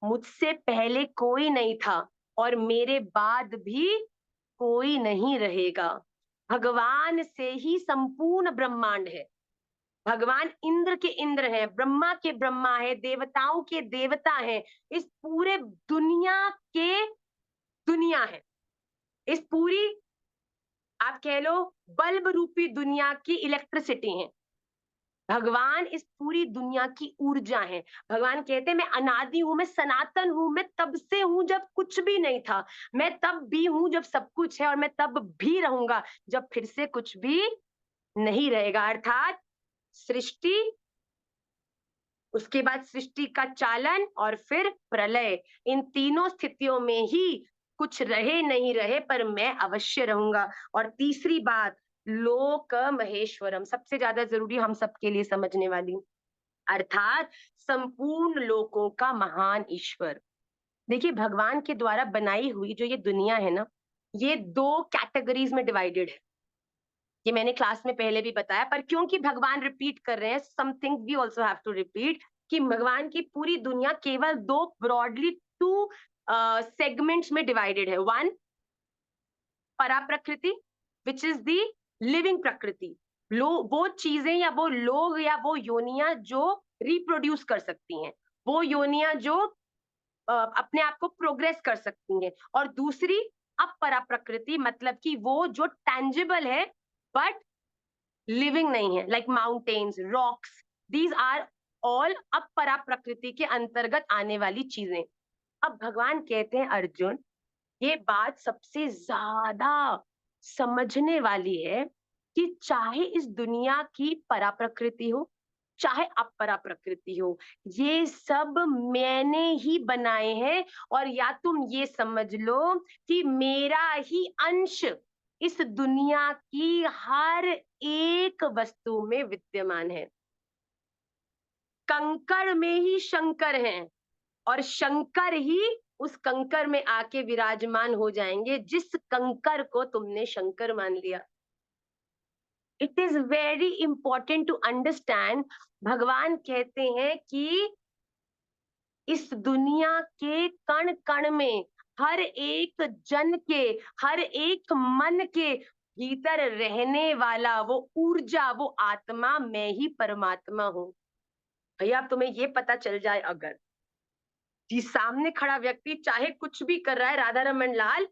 मुझसे पहले कोई नहीं था और मेरे बाद भी कोई नहीं रहेगा। भगवान से ही संपूर्ण ब्रह्मांड है। भगवान इंद्र के इंद्र हैं, ब्रह्मा के ब्रह्मा है, देवताओं के देवता हैं, इस पूरे दुनिया के दुनिया है। इस पूरी आप कह लो बल्ब रूपी दुनिया की इलेक्ट्रिसिटी है। भगवान इस पूरी दुनिया की ऊर्जा है। भगवान कहते हैं मैं अनादि हूं, मैं सनातन हूं, मैं तब से हूं जब कुछ भी नहीं था, मैं तब भी हूं जब सब कुछ है और मैं तब भी रहूंगा जब फिर से कुछ भी नहीं रहेगा। अर्थात सृष्टि, उसके बाद सृष्टि का चालन और फिर प्रलय, इन तीनों स्थितियों में ही कुछ रहे नहीं रहे पर मैं अवश्य रहूंगा। और तीसरी बात, लोक महेश्वरम, सबसे ज्यादा जरूरी हम सबके लिए समझने वाली, अर्थात संपूर्ण लोकों का महान ईश्वर। देखिए भगवान के द्वारा बनाई हुई जो ये दुनिया है ना, ये 2 कैटेगरीज में डिवाइडेड है। ये मैंने क्लास में पहले भी बताया, पर क्योंकि भगवान रिपीट कर रहे हैं, something we also have to repeat, कि भगवान की पूरी दुनिया केवल 2 ब्रॉडली 2 सेगमेंट्स में डिवाइडेड है। 1 परा प्रकृति विच इज दी लिविंग प्रकृति, लो वो चीजें या वो लोग या वो योनियां जो रिप्रोड्यूस कर सकती हैं, वो योनियां जो अपने आप को प्रोग्रेस कर सकती हैं। और दूसरी अपरा प्रकृति, मतलब कि वो जो टैंजिबल है बट लिविंग नहीं है, like mountains, rocks, these are all अपरा प्रकृति के अंतर्गत आने वाली चीजें। अब भगवान कहते हैं अर्जुन, ये बात सबसे ज्यादा समझने वाली है कि चाहे इस दुनिया की परा प्रकृति हो चाहे अपरा प्रकृति हो, ये सब मैंने ही बनाए हैं। और या तुम ये समझ लो कि मेरा ही अंश इस दुनिया की हर एक वस्तु में विद्यमान है। कंकड़ में ही शंकर हैं और शंकर ही उस कंकर में आके विराजमान हो जाएंगे जिस कंकर को तुमने शंकर मान लिया। It is very important to understand. भगवान कहते हैं कि इस दुनिया के कण कण में, हर एक जन के, हर एक मन के भीतर रहने वाला वो ऊर्जा, वो आत्मा, मैं ही परमात्मा हूं। भैया अब तुम्हें ये पता चल जाए, अगर जी सामने खड़ा व्यक्ति चाहे कुछ भी कर रहा है, राधा रमन लाल,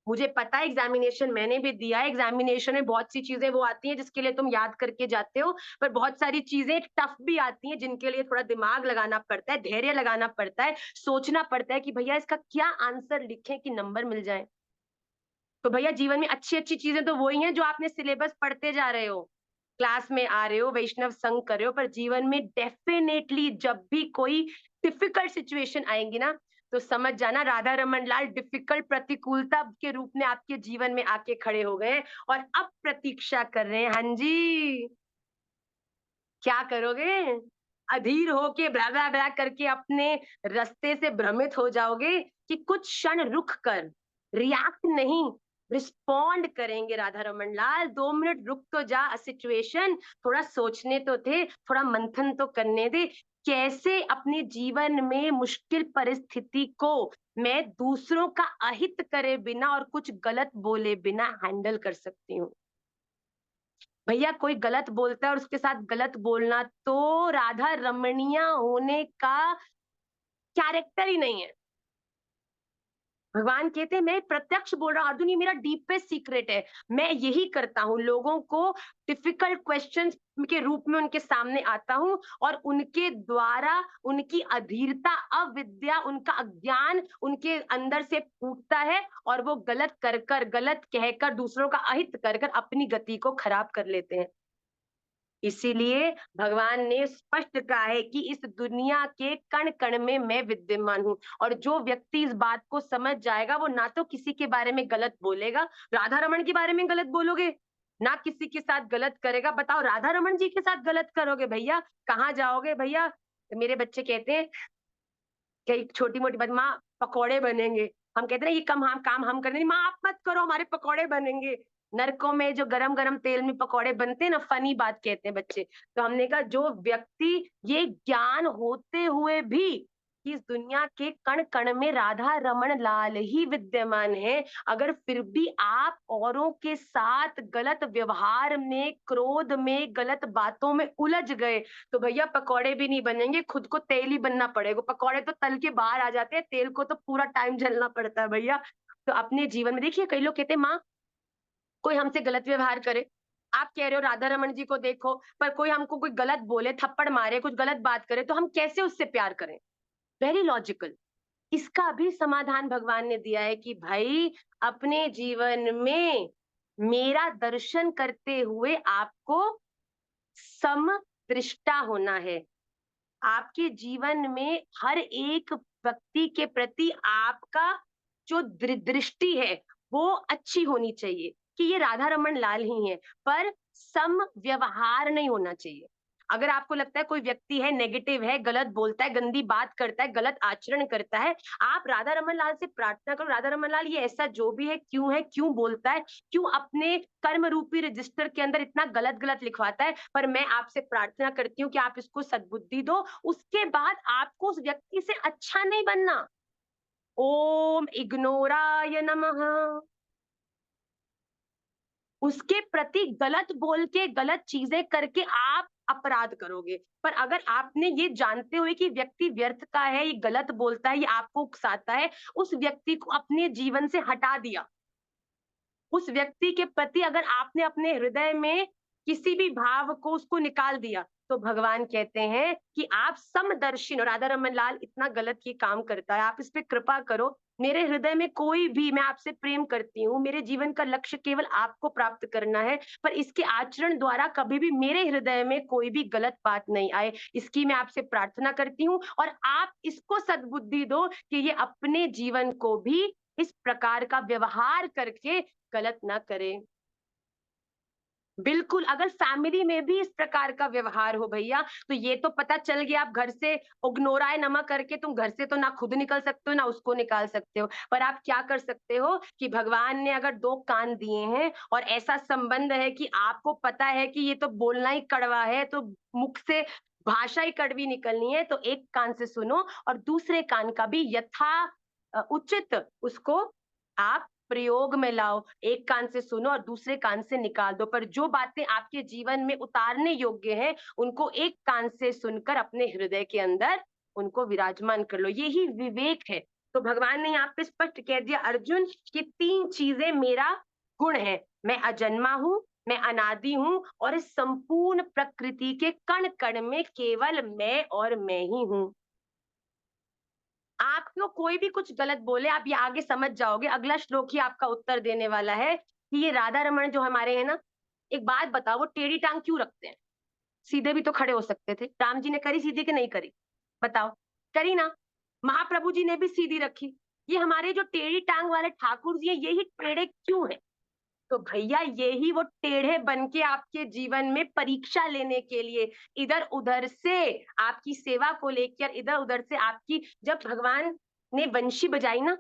मुझे पता है एग्जामिनेशन मैंने भी दिया है, एग्जामिनेशन में बहुत सी चीज़ें वो आती हैं जिसके लिए तुम याद करके जाते हो, पर बहुत सारी चीज़ें टफ भी आती हैं जिनके लिए थोड़ा दिमाग लगाना पड़ता है, धैर्य लगाना पड़ता है, सोचना पड़ता है कि भैया इसका क्या आंसर लिखें कि नंबर मिल जाएँ। तो भैया जीवन में अच्छी-अच्छी चीज़ें तो वो ही हैं जो आपने सिलेबस पढ़ते जा रहे हो, क्लास में आ रहे हो, वैष्णव संग कर रहे हो, पर जीवन में डेफ़िनेटली जब भी कोई डिफ़िकल्ट सिचुएशन आएँगी ना, तो समझ जाना राधा रमन लाल डिफ़िकल्ट प्रतिकूलता के रूप में आपके जीवन में आके खड़े हो गए हैं और अब प्रतीक्षा कर रहे हैं। हाँ जी, क्या करोगे? अधीर होके ब्ला, ब्ला, ब्ला करके अपने रास्ते से भ्रमित हो जाओगे कि कुछ क्षण रुक कर रिएक्ट नहीं, रिस्पॉन्ड करेंगे राधा रमन लाल। 2 मिनट रुक तो जा, सिचुएशन थोड़ा सोचने तो दे, थोड़ा मंथन तो करने दे। कैसे अपने जीवन में मुश्किल परिस्थिति को मैं दूसरों का अहित करे बिना और कुछ गलत बोले बिना हैंडल कर सकती हूँ। भैया कोई गलत बोलता है और उसके साथ गलत बोलना तो राधा रमणीय होने का कैरेक्टर ही नहीं है। भगवान कहते हैं मैं प्रत्यक्ष बोल रहा हूँ अर्जुन, ये मेरा डीपेस्ट सीक्रेट है। मैं यही करता हूँ, लोगों को डिफिकल्ट क्वेश्चंस के रूप में उनके सामने आता हूँ और उनके द्वारा उनकी अधीरता, अविद्या, उनका अज्ञान उनके अंदर से फूटता है और वो गलत कर गलत कहकर दूसरों का अहित कर अपनी गति को खराब कर लेते हैं। इसीलिए भगवान ने स्पष्ट कहा है कि इस दुनिया के कण-कण में मैं विद्यमान हूँ और जो व्यक्ति इस बात को समझ जाएगा वो ना तो किसी के बारे में गलत बोलेगा, राधा रमन के बारे में गलत बोलोगे, ना किसी के साथ गलत करेगा। बताओ राधा रमन जी के साथ गलत करोगे भैया, कहाँ जाओगे भैया? मेरे बच्चे कहते हैं कई छोटी-मोटी बात, माँ पकौड़े बनेंगे। हम कहते हैं ना ये कम हम काम हम कर देंगे, माँ आप मत करो हमारे पकौड़े बनेंगे। नरकों में जो गरम-गरम तेल में पकौड़े बनते हैं ना, फ़नी बात कहते हैं बच्चे। तो हमने कहा जो व्यक्ति ये ज्ञान होते हुए भी कि इस दुनिया के कण-कण में राधा रमण लाल ही विद्यमान है, अगर फिर भी आप औरों के साथ गलत व्यवहार में, क्रोध में, गलत बातों में उलझ गए, तो भैया पकौड़े भी नहीं बनेंगे, खुद को तेल ही बनना पड़ेगा। पकौड़े तो तल के बाहर आ जाते हैं, तेल को तो पूरा टाइम झेलना पड़ता है भैया। तो अपने जीवन में देखिए कई लोग कहते हैं माँ कोई हमसे गलत व्यवहार करे, आप कह रहे हो राधा रमन जी को देखो, पर कोई हमको कोई गलत बोले, थप्पड़ मारे, कुछ गलत बात करे, तो हम कैसे उससे प्यार करें? Very logical. इसका भी समाधान भगवान ने दिया है कि भाई अपने जीवन में मेरा दर्शन करते हुए आपको समदृष्टा होना है। आपके जीवन में हर एक व्यक्ति के प्रति आपका जो दृष्टि है वो अच्छी होनी चाहिए कि ये राधा रमन लाल ही है, पर सम व्यवहार नहीं होना चाहिए। अगर आपको लगता है कोई व्यक्ति है नेगेटिव है, गलत बोलता है, गंदी बात करता है, गलत आचरण करता है, आप राधा रमन लाल से प्रार्थना करो, राधा रमन लाल ये ऐसा जो भी है, क्यों बोलता है, क्यों अपने कर्म रूपी रजिस्टर के अंदर इतना गलत गलत लिखवाता है, पर मैं आपसे प्रार्थना करती हूँ कि आप इसको सद्बुद्धि दो। उसके बाद आपको उस व्यक्ति से अच्छा नहीं बनना। ओम इग्नोराय नमः। उसके प्रति गलत बोल के, गलत चीजें करके आप अपराध करोगे। पर अगर आपने ये जानते हुए कि व्यक्ति व्यर्थ का है, ये गलत बोलता है, ये आपको उकसाता है, उस व्यक्ति को अपने जीवन से हटा दिया। उस व्यक्ति के प्रति अगर आपने अपने हृदय में किसी भी भाव को उसको निकाल दिया, तो भगवान कहते हैं कि आप समदर्शी हो। राधा रमन लाल इतना गलत ये काम करता है, आप इस पे कृपा करो। मेरे हृदय में कोई भी, मैं आपसे प्रेम करती हूँ, मेरे जीवन का लक्ष्य केवल आपको प्राप्त करना है, पर इसके आचरण द्वारा कभी भी मेरे हृदय में कोई भी गलत बात नहीं आए, इसकी मैं आपसे प्रार्थना करती हूँ और आप इसको सद्बुद्धि दो कि ये अपने जीवन को भी इस प्रकार का व्यवहार करके गलत ना करे। बिल्कुल, अगर फैमिली में भी इस प्रकार का व्यवहार हो भैया, तो ये तो पता चल गया आप घर से उग्नोराय नमः करके तुम घर से तो ना खुद निकल सकते हो, ना उसको निकाल सकते हो। पर आप क्या कर सकते हो कि भगवान ने अगर 2 कान दिए हैं और ऐसा संबंध है कि आपको पता है कि ये तो बोलना ही कड़वा है, तो मुख से भाषा ही कड़वी निकलनी है, तो एक कान से सुनो और दूसरे कान का भी उचित उसको आप प्रयोग में लाओ। एक कान से सुनो और दूसरे कान से निकाल दो, पर जो बातें आपके जीवन में उतारने योग्य हैं, उनको एक कान से सुनकर अपने हृदय के अंदर उनको विराजमान कर लो। यही विवेक है। तो भगवान ने यहाँ पे स्पष्ट कह दिया अर्जुन कि 3 चीजें मेरा गुण है। मैं अजन्मा हूँ, मैं अनादि हूँ और इस संपूर्ण प्रकृति के कण-कण में केवल मैं और मैं ही हूँ। आपको कोई भी कुछ गलत बोले, आप ये आगे समझ जाओगे, अगला श्लोक ही आपका उत्तर देने वाला है कि ये राधा रमण जो हमारे हैं ना, एक बात बताओ वो टेढ़ी टाँग क्यों रखते हैं? सीधे भी तो खड़े हो सकते थे। राम जी ने करी सीधी कि नहीं करी? बताओ, करी ना? महाप्रभु जी ने भी सीधी रखी। ये हमारे जो टेढ़ी टाँग वाले ठाकुर जी हैं, ये ही टेढ़े क्यों हैं? तो भैया यही वो टेढ़े बन के आपके जीवन में परीक्षा लेने के लिए इधर-उधर से आपकी सेवा को लेकर इधर-उधर से आपकी जब भगवान ने बंशी बजाई ना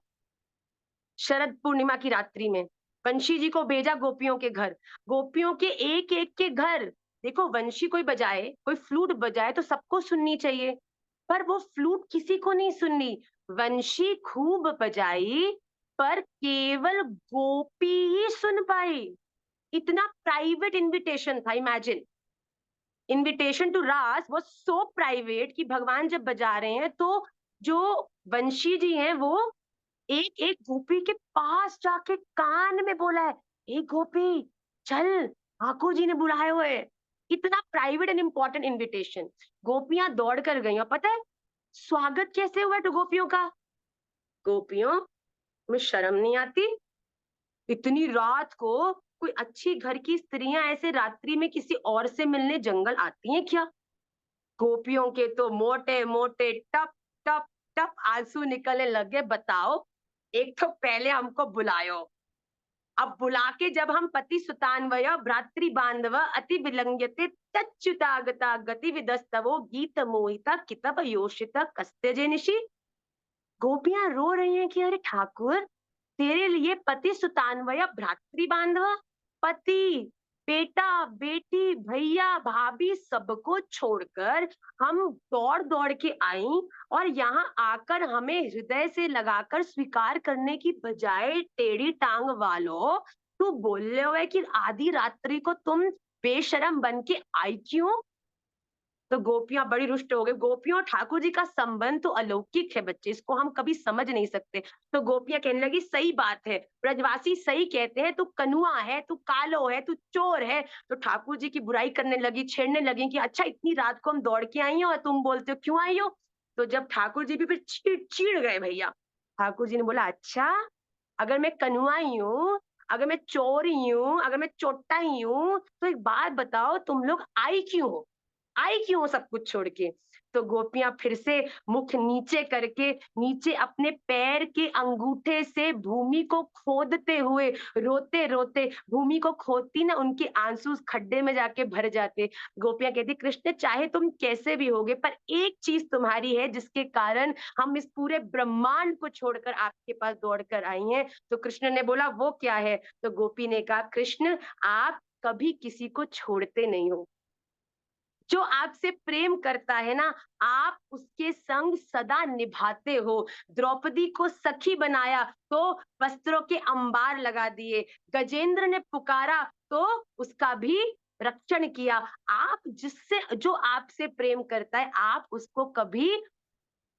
शरद पूर्णिमा की रात्रि में, बंशी जी को भेजा गोपियों के घर, गोपियों के एक-एक के घर देखो वंशी कोई बजाए, कोई फ्लूट बजाए तो सबको सुननी चाहिए, पर वो फ्लूट किसी को नहीं सुननी। वंशी खूब बजाई पर केवल गोपी ही सुन पाई। इतना प्राइवेट इनविटेशन था इमेजिन। इनविटेशन टू रास वाज सो प्राइवेट कि भगवान जब बजा रहे हैं तो जो वंशी जी हैं वो एक एक गोपी के पास जाके कान में बोला है, ए गोपी चल ठाकुर जी ने बुलाए हुए हैं। इतना प्राइवेट एंड इंपॉर्टेंट इनविटेशन। गोपियां दौड़ कर गई और पता है स्वागत कैसे हुआ तो गोपियों का? गोपियों में शर्म नहीं आती? इतनी रात को कोई अच्छी घर की स्त्रियां ऐसे रात्रि में किसी और से मिलने जंगल आती हैं क्या? गोपियों के तो मोटे मोटे टप टप टप आंसू निकलने लगे। बताओ, एक तो पहले हमको बुलायो, अब बुला के जब हम पति सुतान्वय भ्रातृ बांधव अति विलंघ्यते तच्युतागता गति विदस्तवो गीत मोहिता कितप योषित कस्त्यजे निशि। गोपियां रो रही हैं कि अरे ठाकुर तेरे लिए पति सुतान्वय भ्रातृ बांधव, पति बेटा बेटी भैया भाभी सबको छोड़कर हम दौड़ दौड़ के आई और यहाँ आकर हमें हृदय से लगाकर स्वीकार करने की बजाय टेढ़ी टांग वालों तू बोल रहे हो है कि आधी रात्रि को तुम बेशरम बन के आई क्यों? तो गोपियां बड़ी रुष्ट हो गई। गोपियों और ठाकुर जी का संबंध तो अलौकिक है बच्चे, इसको हम कभी समझ नहीं सकते। तो गोपियां कहने लगी सही बात है, ब्रजवासी सही कहते हैं, तू कनुआ है, तू कालो है, तू चोर है। तो ठाकुर जी की बुराई करने लगी, छेड़ने लगी कि अच्छा इतनी रात को हम दौड़ के आई हो और तुम बोलते हो क्यों आई हो? तो जब ठाकुर जी भी फिर चिढ़ गए भैया। ठाकुर जी ने बोला अच्छा, अगर मैं कनुआ ही हूँ, अगर मैं चोर ही हूँ, अगर मैं चोट्टा ही हूँ, तो एक बात बताओ तुम लोग आई क्यों हो? आई क्यों हो सब कुछ छोड़ के? तो गोपियां फिर से मुख नीचे करके नीचे अपने पैर के अंगूठे से भूमि को खोदते हुए रोते रोते भूमि को खोदती ना उनके आंसू उस खड्डे में जाके भर जाते। गोपियां कहती कृष्ण चाहे तुम कैसे भी होगे पर एक चीज तुम्हारी है जिसके कारण हम इस पूरे ब्रह्मांड को छोड़कर आपके पास दौड़ कर आई हैं। तो कृष्ण ने बोला वो क्या है? तो गोपी ने कहा कृष्ण आप कभी किसी को छोड़ते नहीं हो। जो आपसे प्रेम करता है ना आप उसके संग सदा निभाते हो। द्रौपदी को सखी बनाया तो वस्त्रों के अंबार लगा दिए। गजेंद्र ने पुकारा तो उसका भी रक्षण किया। आप जिससे जो आपसे प्रेम करता है आप उसको कभी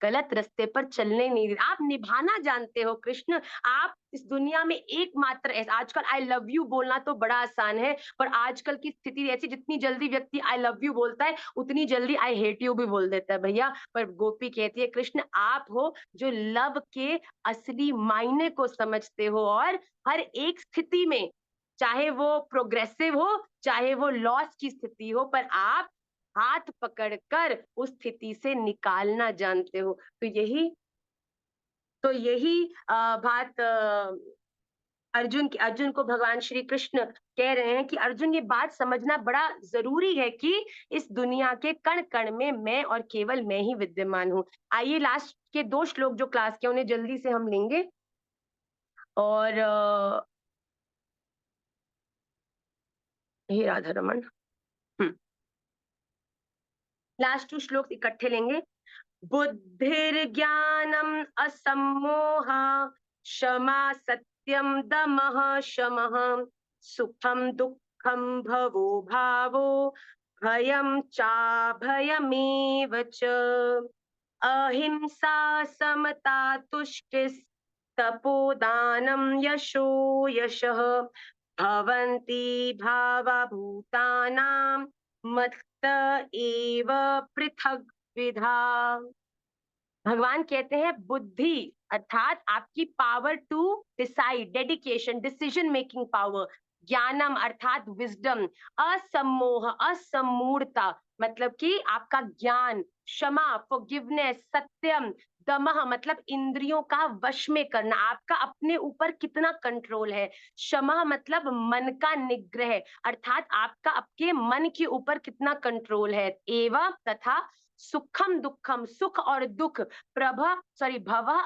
गलत रास्ते पर चलने नहीं देते। आप निभाना जानते हो कृष्ण। आप इस दुनिया में एकमात्र ऐसा आजकल आई लव यू बोलना तो बड़ा आसान है, पर आजकल की स्थिति ऐसी जितनी जल्दी व्यक्ति आई लव यू बोलता है, उतनी जल्दी आई हेट यू भी बोल देता है भैया। पर गोपी कहती है कृष्ण आप हो जो लव के असली मायने को समझते हो और हर एक स्थिति में चाहे वो प्रोग्रेसिव हो, चाहे वो लॉस की स्थिति हो, पर आप हाथ पकड़कर उस स्थिति से निकालना जानते हो। तो यही बात अर्जुन को भगवान श्री कृष्ण कह रहे हैं कि अर्जुन ये बात समझना बड़ा जरूरी है कि इस दुनिया के कण कण में मैं और केवल मैं ही विद्यमान हूँ। आइए लास्ट के 2 श्लोक जो क्लास के उन्हें जल्दी से हम लेंगे और हे राधा रमन लास्ट 2 श्लोक इकट्ठे लेंगे। बुद्धिर्ज्ञानम् असम्मोहा क्षमा सत्यं दमः शमः सुखं दुःखं भवो भावो भयं चाभयमेव च। अहिंसा समता तुष्टिस् तपोदानं यशो यशः भवन्ति भावा भूतानां मत्त एव पृथग् विधा। भगवान कहते हैं बुद्धि अर्थात आपकी power to decide, dedication, decision making power, ज्ञानम अर्थात विजडम, असम्मोह असमूढ़ता मतलब कि आपका ज्ञान, क्षमा फॉरगिवनेस, सत्यम, दमह मतलब इंद्रियों का वश में करना, आपका अपने ऊपर कितना कंट्रोल है, क्षमा मतलब मन का निग्रह अर्थात आपका आपके मन के ऊपर कितना कंट्रोल है, एवं तथा सुखम दुखम सुख और दुख, भव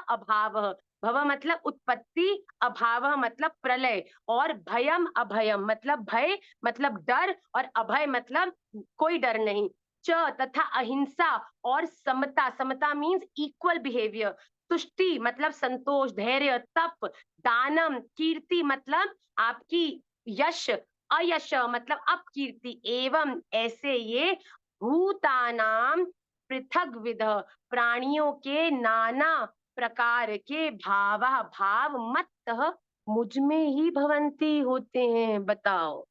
अभाव, भव मतलब उत्पत्ति, अभाव मतलब प्रलय, और भयम अभयम मतलब भय मतलब डर, और अभय मतलब कोई डर नहीं, च तथा अहिंसा और समता, समता मीन्स इक्वल बिहेवियर, तुष्टि मतलब संतोष धैर्य तप, दानम कीर्ति मतलब आपकी यश, अयश मतलब अपकीर्ति, एवं ऐसे ये भूतानाम पृथक विध प्राणियों के नाना प्रकार के भावा भाव मत मुझ में ही भवंती होते हैं। बताओ,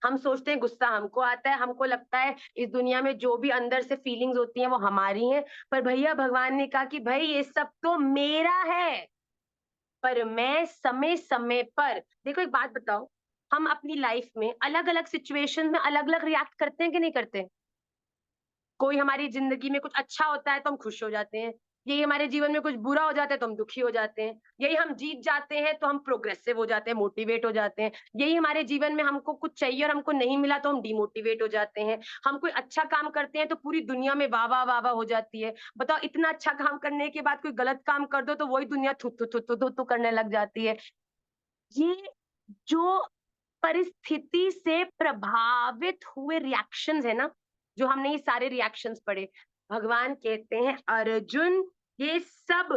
हम सोचते हैं गुस्सा हमको आता है, हमको लगता है इस दुनिया में जो भी अंदर से फीलिंग्स होती हैं वो हमारी हैं, पर भैया भगवान ने कहा कि भाई ये सब तो मेरा है, पर मैं समय समय पर देखो एक बात बताओ, हम अपनी लाइफ में अलग अलग सिचुएशन में अलग अलग रिएक्ट करते हैं कि नहीं करते? कोई हमारी जिंदगी में कुछ अच्छा होता है तो हम खुश हो जाते हैं, यही हमारे जीवन में कुछ बुरा हो जाता है तो हम दुखी हो जाते हैं, यही हम जीत जाते हैं तो हम प्रोग्रेसिव हो जाते हैं, मोटिवेट हो जाते हैं, यही हमारे जीवन में हमको कुछ चाहिए और हमको नहीं मिला तो हम डिमोटिवेट हो जाते हैं, हम कोई अच्छा काम करते हैं तो पूरी दुनिया में वाह वाह वाह वाह हो जाती है। बताओ, इतना अच्छा काम करने के बाद कोई गलत काम कर दो तो वही दुनिया थु थु थु थु थु थु करने लग जाती है। ये जो परिस्थिति से प्रभावित हुए रिएक्शंस है ना, जो हमने ये सारे रिएक्शंस पढ़े, भगवान कहते हैं अर्जुन, ये सब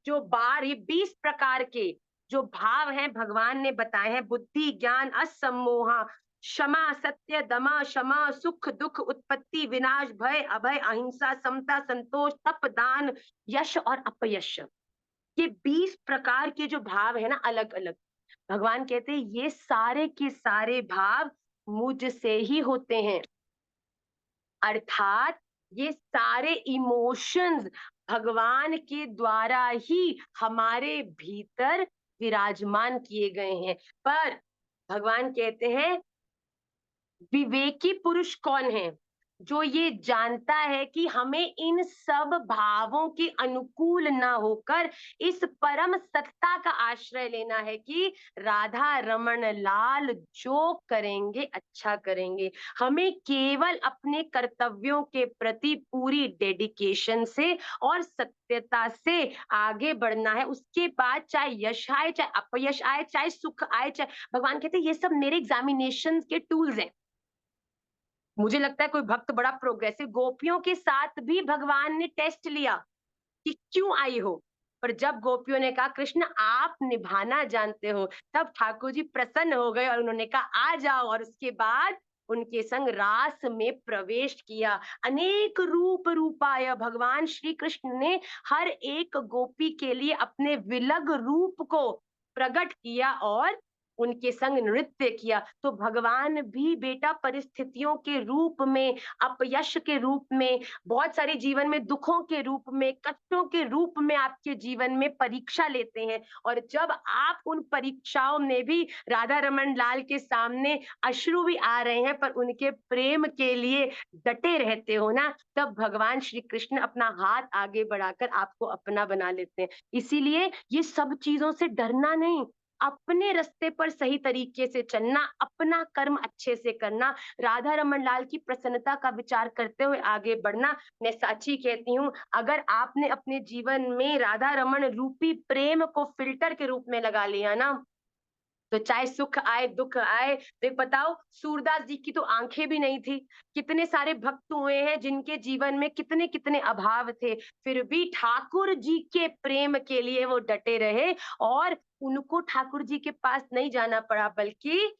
जो बार ये 20 प्रकार के जो भाव हैं भगवान ने बताए हैं, बुद्धि ज्ञान असम्मोहा, क्षमा सत्य दमा क्षमा सुख दुख उत्पत्ति विनाश भय अभय अहिंसा समता संतोष तप दान यश और अपयश, ये 20 प्रकार के जो भाव है ना अलग अलग, भगवान कहते हैं ये सारे के सारे भाव मुझसे ही होते हैं, अर्थात ये सारे इमोशंस भगवान के द्वारा ही हमारे भीतर विराजमान किए गए हैं। पर भगवान कहते हैं विवेकी पुरुष कौन है? जो ये जानता है कि हमें इन सब भावों के अनुकूल ना होकर इस परम सत्ता का आश्रय लेना है कि राधा रमन लाल जो करेंगे अच्छा करेंगे, हमें केवल अपने कर्तव्यों के प्रति पूरी डेडिकेशन से और सत्यता से आगे बढ़ना है, उसके बाद चाहे यश आए चाहे अपयश आए चाहे सुख आए चाहे, भगवान कहते हैं ये सब मेरे एग्जामिनेशन के टूल्स हैं। मुझे लगता है कोई भक्त बड़ा प्रोग्रेसिव, गोपियों के साथ भी भगवान ने टेस्ट लिया कि क्यों आई हो, पर जब गोपियों ने कहा कृष्ण आप निभाना जानते हो, तब ठाकुर जी प्रसन्न हो गए और उन्होंने कहा आ जाओ, और उसके बाद उनके संग रास में प्रवेश किया। अनेक रूप रूपाय भगवान श्री कृष्ण ने हर एक गोपी के लिए अपने विलग रूप को प्रकट किया और उनके संग नृत्य किया। तो भगवान भी बेटा परिस्थितियों के रूप में, अपयश के रूप में, बहुत सारे जीवन में दुखों के रूप में, कष्टों के रूप में आपके जीवन में परीक्षा लेते हैं, और जब आप उन परीक्षाओं में भी राधा रमन लाल के सामने अश्रु भी आ रहे हैं पर उनके प्रेम के लिए डटे रहते हो ना, तब भगवान श्री कृष्ण अपना हाथ आगे बढ़ाकर आपको अपना बना लेते हैं। इसीलिए ये सब चीजों से डरना नहीं, अपने रास्ते पर सही तरीके से चलना, अपना कर्म अच्छे से करना, राधा रमन लाल की प्रसन्नता का विचार करते हुए आगे बढ़ना। मैं साची कहती हूँ, अगर आपने अपने जीवन में राधा रमन रूपी प्रेम को फिल्टर के रूप में लगा लिया ना, तो चाहे सुख आए दुख आए, देख बताओ सूरदास जी की तो आंखें भी नहीं थी, कितने सारे भक्त हुए हैं जिनके जीवन में कितने कितने अभाव थे, फिर भी ठाकुर जी के प्रेम के लिए वो डटे रहे, और उनको ठाकुर जी के पास नहीं जाना पड़ा, बल्कि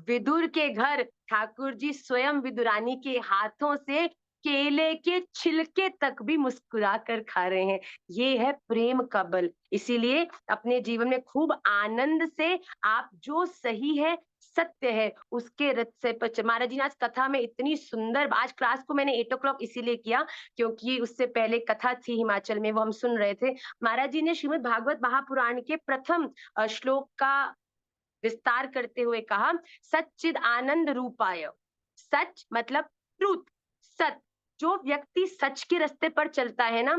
विदुर के घर ठाकुर जी स्वयं विदुरानी के हाथों से केले के छिलके तक भी मुस्कुरा कर खा रहे हैं। ये है प्रेम का बल। इसीलिए अपने जीवन में खूब आनंद से आप जो सही है, सत्य है, उसके रथ से पच महाराज जी ने आज कथा में इतनी सुंदर, आज क्लास को मैंने 8 ओ क्लॉक इसीलिए किया क्योंकि उससे पहले कथा थी हिमाचल में, वो हम सुन रहे थे। महाराज जी ने श्रीमद् भागवत महापुराण के प्रथम श्लोक का विस्तार करते हुए कहा, सच्चिद आनंद रूपाय। सच मतलब ट्रूथ, सच। जो व्यक्ति सच के रास्ते पर चलता है ना,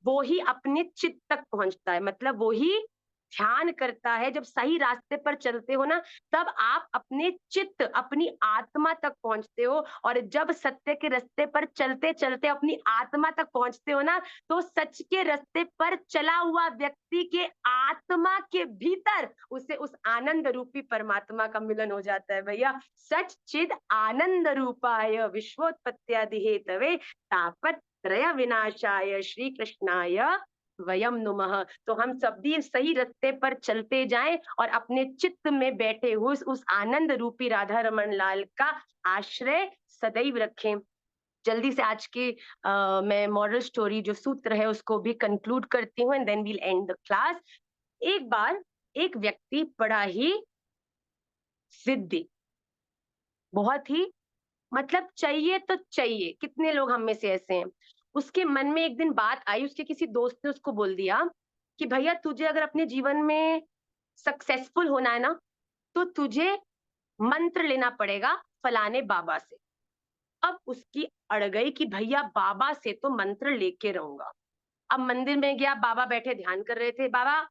वो ही अपने चित्त तक पहुंचता है। मतलब वो ही ध्यान करता है। जब सही रास्ते पर चलते हो ना, तब आप अपने चित्त, अपनी आत्मा तक पहुंचते हो। और जब सत्य के रास्ते पर चलते चलते अपनी आत्मा तक पहुंचते हो ना, तो सच के रास्ते पर चला हुआ व्यक्ति के आत्मा के भीतर उसे उस आनंद रूपी परमात्मा का मिलन हो जाता है। भैया, सच चिद आनंद रूपाय विश्वोत्पत्त्यादि हेतवे तापत्रय विनाशाय श्री कृष्णाय वयम नुमः। तो हम सब भी सही रास्ते पर चलते जाएं और अपने चित्त में बैठे हुए उस आनंद रूपी राधा रमन लाल का आश्रय सदैव रखें। जल्दी से आज की मैं मॉरल स्टोरी जो सूत्र है उसको भी कंक्लूड करती हूँ and then we'll end the class. एक बार एक व्यक्ति बड़ा ही जिद्दी, बहुत ही, मतलब चाहिए तो चाहिए। कितने लोग हम में से ऐसे हैं। उसके मन में एक दिन बात आई, उसके किसी दोस्त ने उसको बोल दिया कि भैया तुझे अगर अपने जीवन में सक्सेसफुल होना है ना, तो तुझे मंत्र लेना पड़ेगा फलाने बाबा से। अब उसकी अड़ गई कि भैया बाबा से तो मंत्र लेके रहूंगा। अब मंदिर में गया, बाबा बैठे ध्यान कर रहे थे। बाबा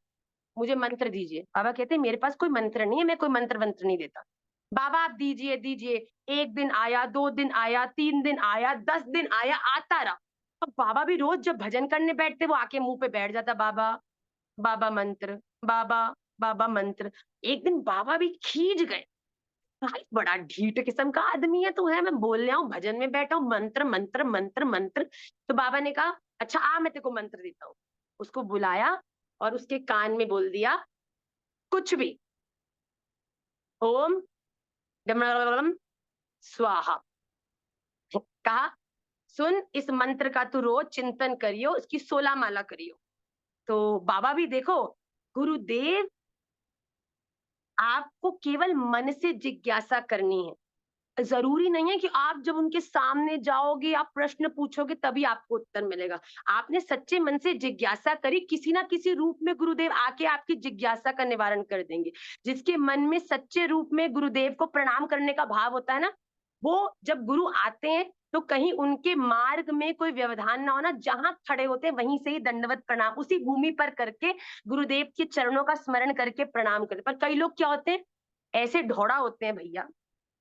मुझे मंत्र दीजिए। बाबा कहते मेरे पास कोई मंत्र नहीं है, मैं कोई मंत्र वंत्र नहीं देता। बाबा आप दीजिए दीजिए। एक दिन आया, 2 दिन आया, 3 दिन आया, 10 दिन आया, आता रहा। अब बाबा भी रोज जब भजन करने बैठते वो आके मुंह पे बैठ जाता, बाबा बाबा मंत्र, बाबा बाबा मंत्र। एक दिन बाबा भी खींच गए, भाई बड़ा ढीठ किस्म का आदमी है तू, है मैं बोल रहा हूँ भजन में बैठा हूँ, मंत्र मंत्र मंत्र मंत्र। तो बाबा ने कहा अच्छा आ मैं तेरे को मंत्र देता हूँ। उसको बुलाया और उसके कान में बोल दिया कुछ भी, ओम डमरम स्वाहा। कहा सुन इस मंत्र का तू रोज चिंतन करियो, इसकी 16 माला करियो। तो बाबा भी देखो, गुरुदेव आपको केवल मन से जिज्ञासा करनी है। जरूरी नहीं है कि आप जब उनके सामने जाओगे, आप प्रश्न पूछोगे तभी आपको उत्तर मिलेगा। आपने सच्चे मन से जिज्ञासा करी, किसी ना किसी रूप में गुरुदेव आके आपकी जिज्ञासा का निवारण कर देंगे। जिसके मन में सच्चे रूप में गुरुदेव को प्रणाम करने का भाव होता है ना, वो जब गुरु आते हैं तो कहीं उनके मार्ग में कोई व्यवधान ना हो ना, जहां खड़े होते हैं वहीं से ही दंडवत प्रणाम उसी भूमि पर करके गुरुदेव के चरणों का स्मरण करके प्रणाम करते। पर कई लोग क्या होते हैं, ऐसे ढोड़ा होते हैं भैया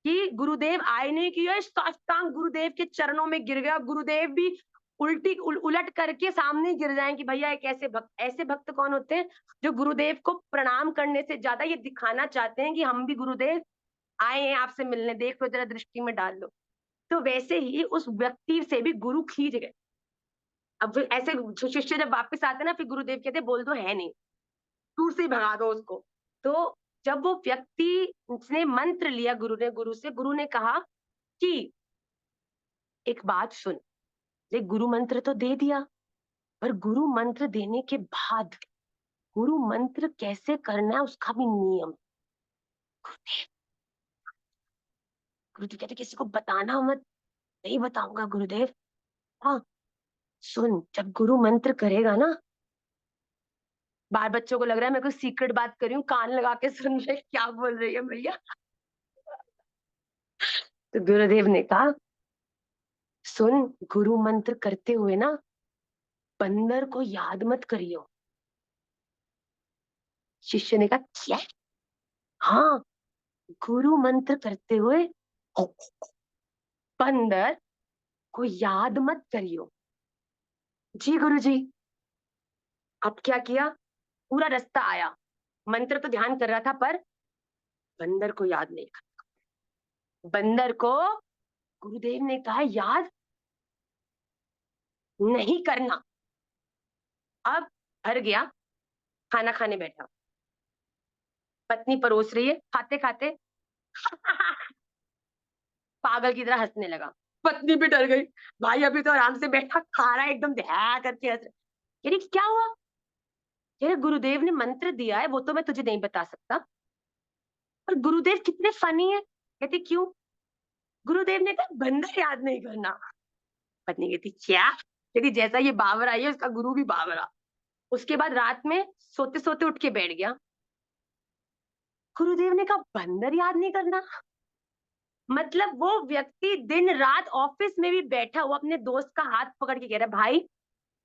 कि गुरुदेव आए नहीं, किया साष्टांग गुरुदेव के चरणों में गिर गया। गुरुदेव भी उलट करके सामने गिर जाएं कि भैया एक ऐसे भक्त। ऐसे भक्त कौन होते हैं जो गुरुदेव को प्रणाम करने से ज्यादा ये दिखाना चाहते हैं कि हम भी गुरुदेव आए हैं आपसे मिलने, देख लो जरा दृष्टि में डाल लो। तो वैसे ही उस व्यक्ति से भी गुरु खींच गए। अब फिर ऐसे शिष्य जब वापस आते ना, फिर गुरुदेव कहते बोल दो है नहीं, दूर से ही भगा दो उसको। तो जब वो व्यक्ति उसने मंत्र लिया गुरु ने, गुरु से, गुरु ने कहा कि एक बात सुन, ये गुरु मंत्र तो दे दिया, पर गुरु मंत्र देने के बाद गुरु मंत्र कैसे करना है उसका भी नियम। गुरुदेव, गुरुदेव कहते किसी को बताना मत। नहीं बताऊंगा गुरुदेव। हाँ सुन, जब गुरु मंत्र करेगा ना, बाल बच्चों को लग रहा है मैं कोई सीक्रेट बात कर रही हूँ, कान लगा के सुन रहे क्या बोल रही है भैया। तो गुरुदेव ने कहा सुन, गुरु मंत्र करते हुए ना बंदर को याद मत करियो। शिष्य ने कहा क्या? हाँ, गुरु मंत्र करते हुए बंदर को याद मत करियो। जी गुरु जी। अब क्या किया, पूरा रास्ता आया, मंत्र तो ध्यान कर रहा था पर बंदर को याद नहीं कर। बंदर को गुरुदेव ने कहा याद नहीं करना। अब भर गया, खाना खाने बैठा, पत्नी परोस रही है, खाते खाते पागल की तरह हंसने लगा। पत्नी भी डर गई। भाई अभी तो आराम से बैठा खा रहा है, एकदम ध्या करके हंस रहा है। कह रही क्या हुआ? कह रहे गुरुदेव ने मंत्र दिया है, वो तो मैं तुझे नहीं बता सकता, पर गुरुदेव कितने फनी है। कहती क्यों? गुरुदेव ने कहा बंदर याद नहीं करना। पत्नी कहती क्या? कहती जैसा ये बावरा है उसका गुरु भी बावरा। उसके बाद रात में सोते सोते उठ के बैठ गया। गुरुदेव ने कहा बंदर याद नहीं करना। मतलब वो व्यक्ति दिन रात ऑफिस में भी बैठा हुआ अपने दोस्त का हाथ पकड़ के कह रहा है भाई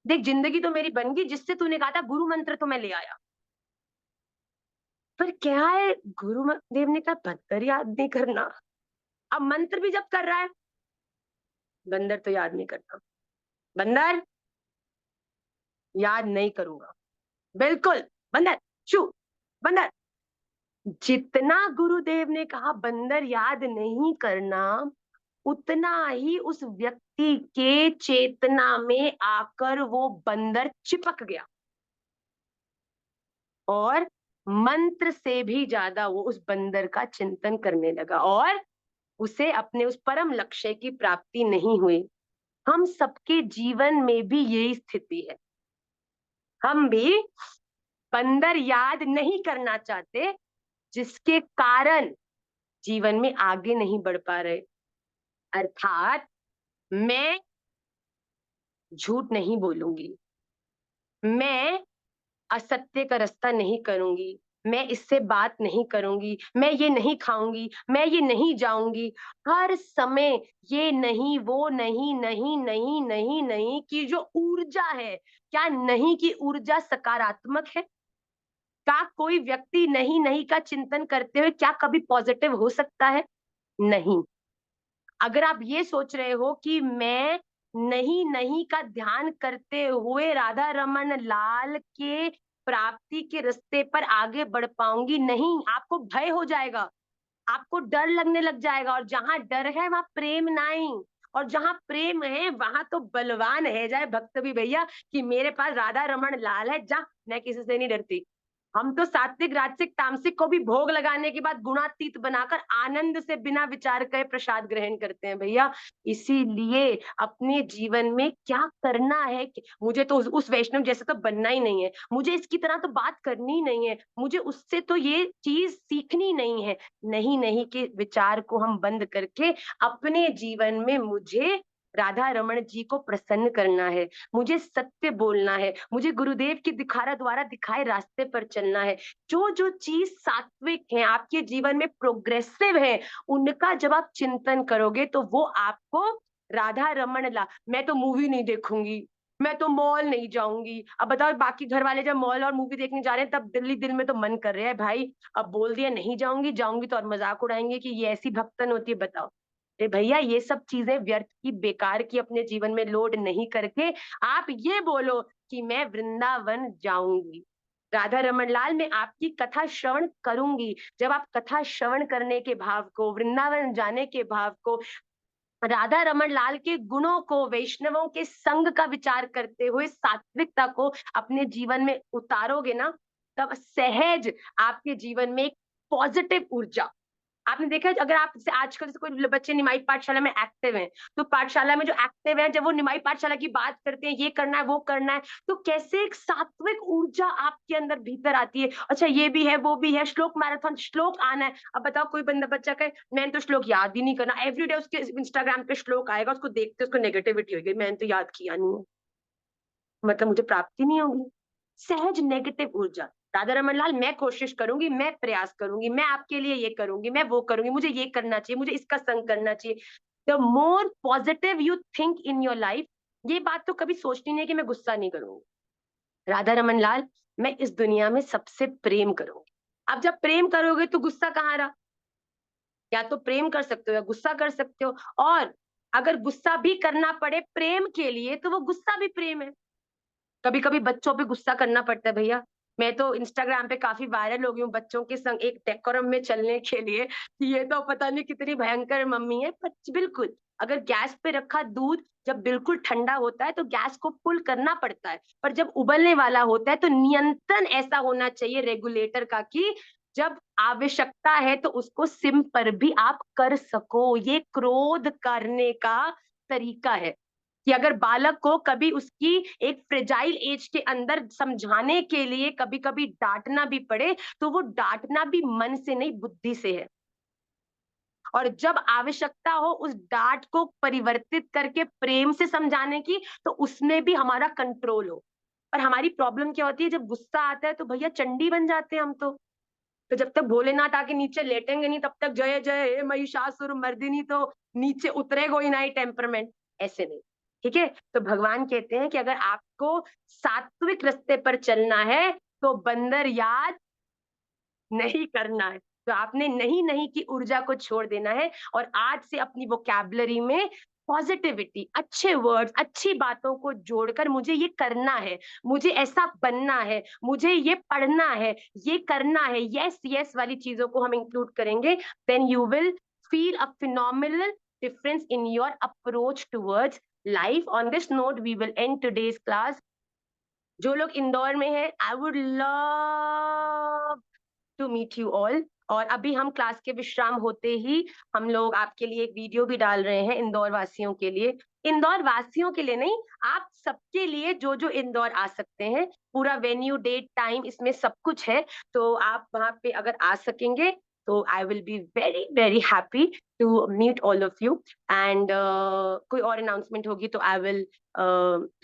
देख जिंदगी तो मेरी बन गई, जिससे तूने कहा था गुरु मंत्र तो मैं ले आया, पर क्या है गुरुदेव ने कहा बंदर याद नहीं करना। अब मंत्र भी जब कर रहा है, बंदर तो याद नहीं करना, बंदर याद नहीं करूंगा, बिल्कुल बंदर, शू बंदर। जितना गुरुदेव ने कहा बंदर याद नहीं करना, उतना ही उस व्यक्ति के चेतना में आकर वो बंदर चिपक गया और मंत्र से भी ज्यादा वो उस बंदर का चिंतन करने लगा और उसे अपने उस परम लक्ष्य की प्राप्ति नहीं हुई। हम सबके जीवन में भी यही स्थिति है। हम भी बंदर याद नहीं करना चाहते, जिसके कारण जीवन में आगे नहीं बढ़ पा रहे। अर्थात मैं झूठ नहीं बोलूंगी, मैं असत्य का रास्ता नहीं करूंगी, मैं इससे बात नहीं करूंगी, मैं ये नहीं खाऊंगी, मैं ये नहीं जाऊंगी। हर समय ये नहीं वो नहीं नहीं नहीं नहीं नहीं की जो ऊर्जा है, क्या नहीं की ऊर्जा सकारात्मक है? क्या कोई व्यक्ति नहीं नहीं का चिंतन करते हुए क्या कभी पॉजिटिव हो सकता है? नहीं। अगर आप ये सोच रहे हो कि मैं नहीं नहीं का ध्यान करते हुए राधा रमन लाल के प्राप्ति के रास्ते पर आगे बढ़ पाऊंगी, नहीं, आपको भय हो जाएगा, आपको डर लगने लग जाएगा, और जहां डर है वहां प्रेम नहीं, और जहां प्रेम है वहां तो बलवान है जाए भक्त भी भैया कि मेरे पास राधा रमन लाल है, जा मैं किसी से नहीं डरती। हम तो सात्विक राजसिक तामसिक को भी भोग लगाने के बाद गुणातीत बनाकर आनंद से बिना विचार करे प्रसाद ग्रहण करते हैं भैया। इसीलिए अपने जीवन में क्या करना है कि मुझे तो उस वैष्णव जैसे तो बनना ही नहीं है, मुझे इसकी तरह तो बात करनी ही नहीं है, मुझे उससे तो ये चीज सीखनी नहीं है। नहीं नहीं के विचार को हम बंद करके अपने जीवन में मुझे राधा रमन जी को प्रसन्न करना है, मुझे सत्य बोलना है, मुझे गुरुदेव की दिखारा द्वारा दिखाए रास्ते पर चलना है। जो जो चीज सात्विक है आपके जीवन में प्रोग्रेसिव है, उनका जब आप चिंतन करोगे तो वो आपको राधा रमन ला। मैं तो मूवी नहीं देखूंगी, मैं तो मॉल नहीं जाऊंगी। अब बताओ बाकी घर वाले जब मॉल और मूवी देखने जा रहे हैं तब दिल्ली दिल में तो मन कर रहा है भाई, अब बोल दिया नहीं जाऊंगी, जाऊंगी तो और मजाक उड़ाएंगे कि ये ऐसी भक्तन होती है। बताओ अरे भैया ये सब चीजें व्यर्थ की बेकार की अपने जीवन में लोड नहीं करके आप ये बोलो कि मैं वृंदावन जाऊंगी, राधा रमन लाल मैं आपकी कथा श्रवण करूंगी। जब आप कथा श्रवण करने के भाव को, वृंदावन जाने के भाव को, राधा रमन लाल के गुणों को, वैष्णवों के संग का विचार करते हुए सात्विकता को अपने जीवन में उतारोगे ना, तब सहज आपके जीवन में एक पॉजिटिव ऊर्जा। आपने देखा है अगर आप जैसे आजकल जैसे कोई बच्चे निमाई पाठशाला में एक्टिव हैं, तो पाठशाला में जो एक्टिव हैं जब वो निमाई पाठशाला की बात करते हैं, ये करना है वो करना है, तो कैसे एक सात्विक ऊर्जा आपके अंदर भीतर आती है। अच्छा ये भी है वो भी है, श्लोक मैराथन श्लोक आना है। अब बताओ कोई बंदा बच्चा कहे मैंने तो श्लोक याद ही नहीं करना, एवरीडे उसके इंस्टाग्राम पे श्लोक आएगा, उसको देखते उसको नेगेटिविटी होगी, मैंने तो याद किया नहीं है, मतलब मुझे प्राप्ति नहीं होगी। सहज नेगेटिव ऊर्जा। राधा रमन लाल मैं कोशिश करूंगी, मैं प्रयास करूंगी, मैं आपके लिए ये करूंगी, मैं वो करूंगी, मुझे ये करना चाहिए, मुझे इसका संग करना चाहिए। The more positive you think in your life, ये बात तो कभी सोचनी नहीं कि मैं गुस्सा नहीं करूंगी, राधा रमन लाल मैं इस दुनिया में सबसे प्रेम करूंगी। अब जब प्रेम करोगे तो गुस्सा कहाँ रहा? या तो प्रेम कर सकते हो या गुस्सा कर सकते हो, और अगर गुस्सा भी करना पड़े प्रेम के लिए तो वो गुस्सा भी प्रेम है। कभी कभी बच्चों पे गुस्सा करना पड़ता है भैया। मैं तो इंस्टाग्राम पे काफी वायरल हो गई हूँ बच्चों के संग एक डेकोरम में चलने के लिए कि ये तो पता नहीं कितनी भयंकर मम्मी है, पर बिल्कुल अगर गैस पे रखा दूध जब बिल्कुल ठंडा होता है तो गैस को पुल करना पड़ता है, पर जब उबलने वाला होता है तो नियंत्रण ऐसा होना चाहिए रेगुलेटर का कि जब आवश्यकता है तो उसको सिम पर भी आप कर सको। ये क्रोध करने का तरीका है कि अगर बालक को कभी उसकी एक फ्रेजाइल एज के अंदर समझाने के लिए कभी कभी डांटना भी पड़े, तो वो डांटना भी मन से नहीं, बुद्धि से है। और जब आवश्यकता हो उस डांट को परिवर्तित करके प्रेम से समझाने की, तो उसमें भी हमारा कंट्रोल हो। पर हमारी प्रॉब्लम क्या होती है, जब गुस्सा आता है तो भैया चंडी बन जाते हैं हम तो जब तक भोलेनाथ आके नीचे लेटेंगे नहीं, तब तक जय जय हे महिषासुर मर्दिनी, तो नीचे उतरेगा ही नहीं टेम्परमेंट, ऐसे नहीं। ठीक है, तो भगवान कहते हैं कि अगर आपको सात्विक रास्ते पर चलना है तो बंदर याद नहीं करना है। तो आपने नहीं नहीं की ऊर्जा को छोड़ देना है और आज से अपनी वोकैबुलरी में पॉजिटिविटी, अच्छे वर्ड्स, अच्छी बातों को जोड़कर मुझे ये करना है, मुझे ऐसा बनना है, मुझे ये पढ़ना है, ये करना है, यस यस वाली चीजों को हम इंक्लूड करेंगे, then you will feel a phenomenal difference in your approach towards life. On this note, we will end today's class. जो लोग इंदौर में हैं, I would love to meet you all. और अभी हम क्लास के विश्राम होते ही हम लोग आपके लिए एक वीडियो भी डाल रहे हैं इंदौर वासियों के लिए। इंदौर वासियों के लिए नहीं, आप सबके लिए जो जो इंदौर आ सकते हैं, पूरा वेन्यू, डेट, टाइम, इसमें सब कुछ है। तो आप वहां पे अगर आ सकेंगे तो I will be very very happy to meet all of you. And कोई और अनाउंसमेंट होगी तो I will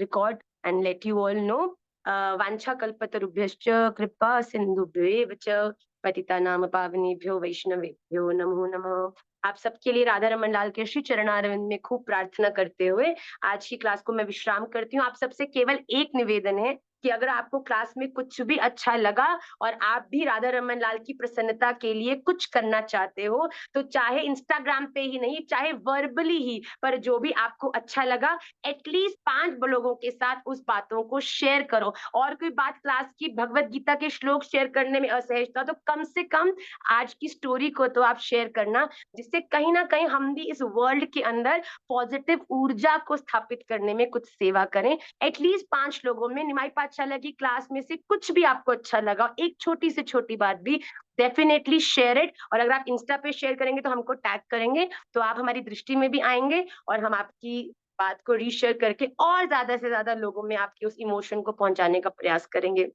record and let you all know. वाञ्छाकल्पतरुभ्यश्च कृपा सिन्धुभ्येव च पतितानां पावनेभ्यो वैष्णवेभ्यो नमो नमः। आप सबके लिए राधा रमन लाल के श्री चरणारविंद में खूब प्रार्थना करते हुए आज की क्लास को मैं विश्राम करती हूँ। आप सबसे केवल एक निवेदन है कि अगर आपको क्लास में कुछ भी अच्छा लगा और आप भी राधा रमन लाल की प्रसन्नता के लिए कुछ करना चाहते हो, तो चाहे इंस्टाग्राम पे ही नहीं, चाहे वर्बली ही, पर जो भी आपको अच्छा लगा, एटलीस्ट 5 लोगों के साथ उस बातों को शेयर करो। और कोई बात क्लास की भगवत गीता के श्लोक शेयर करने में असहजता, तो कम से कम आज की स्टोरी को तो आप शेयर करना, जिससे कहीं ना कहीं हम भी इस वर्ल्ड के अंदर पॉजिटिव ऊर्जा को स्थापित करने में कुछ सेवा करें। एटलीस्ट 5 लोगों में निमाई पाठशाला की क्लास में से कुछ भी आपको अच्छा लगा, एक छोटी से छोटी बात भी, डेफिनेटली शेयर इट। और अगर आप इंस्टा पे शेयर करेंगे तो हमको टैग करेंगे, तो आप हमारी दृष्टि में भी आएंगे और हम आपकी बात को रीशेयर करके और ज्यादा से ज्यादा लोगों में आपके उस इमोशन को पहुंचाने का प्रयास करेंगे।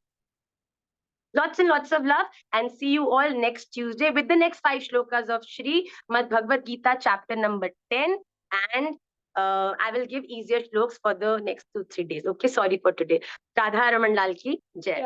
Lots and lots of love, and see you all next Tuesday with the next 5 shlokas of Shri Mad Bhagavad Gita chapter number 10, and I will give easier shloks for the next 2-3 days. Okay, sorry for today. Radha Raman Lal ki Jai.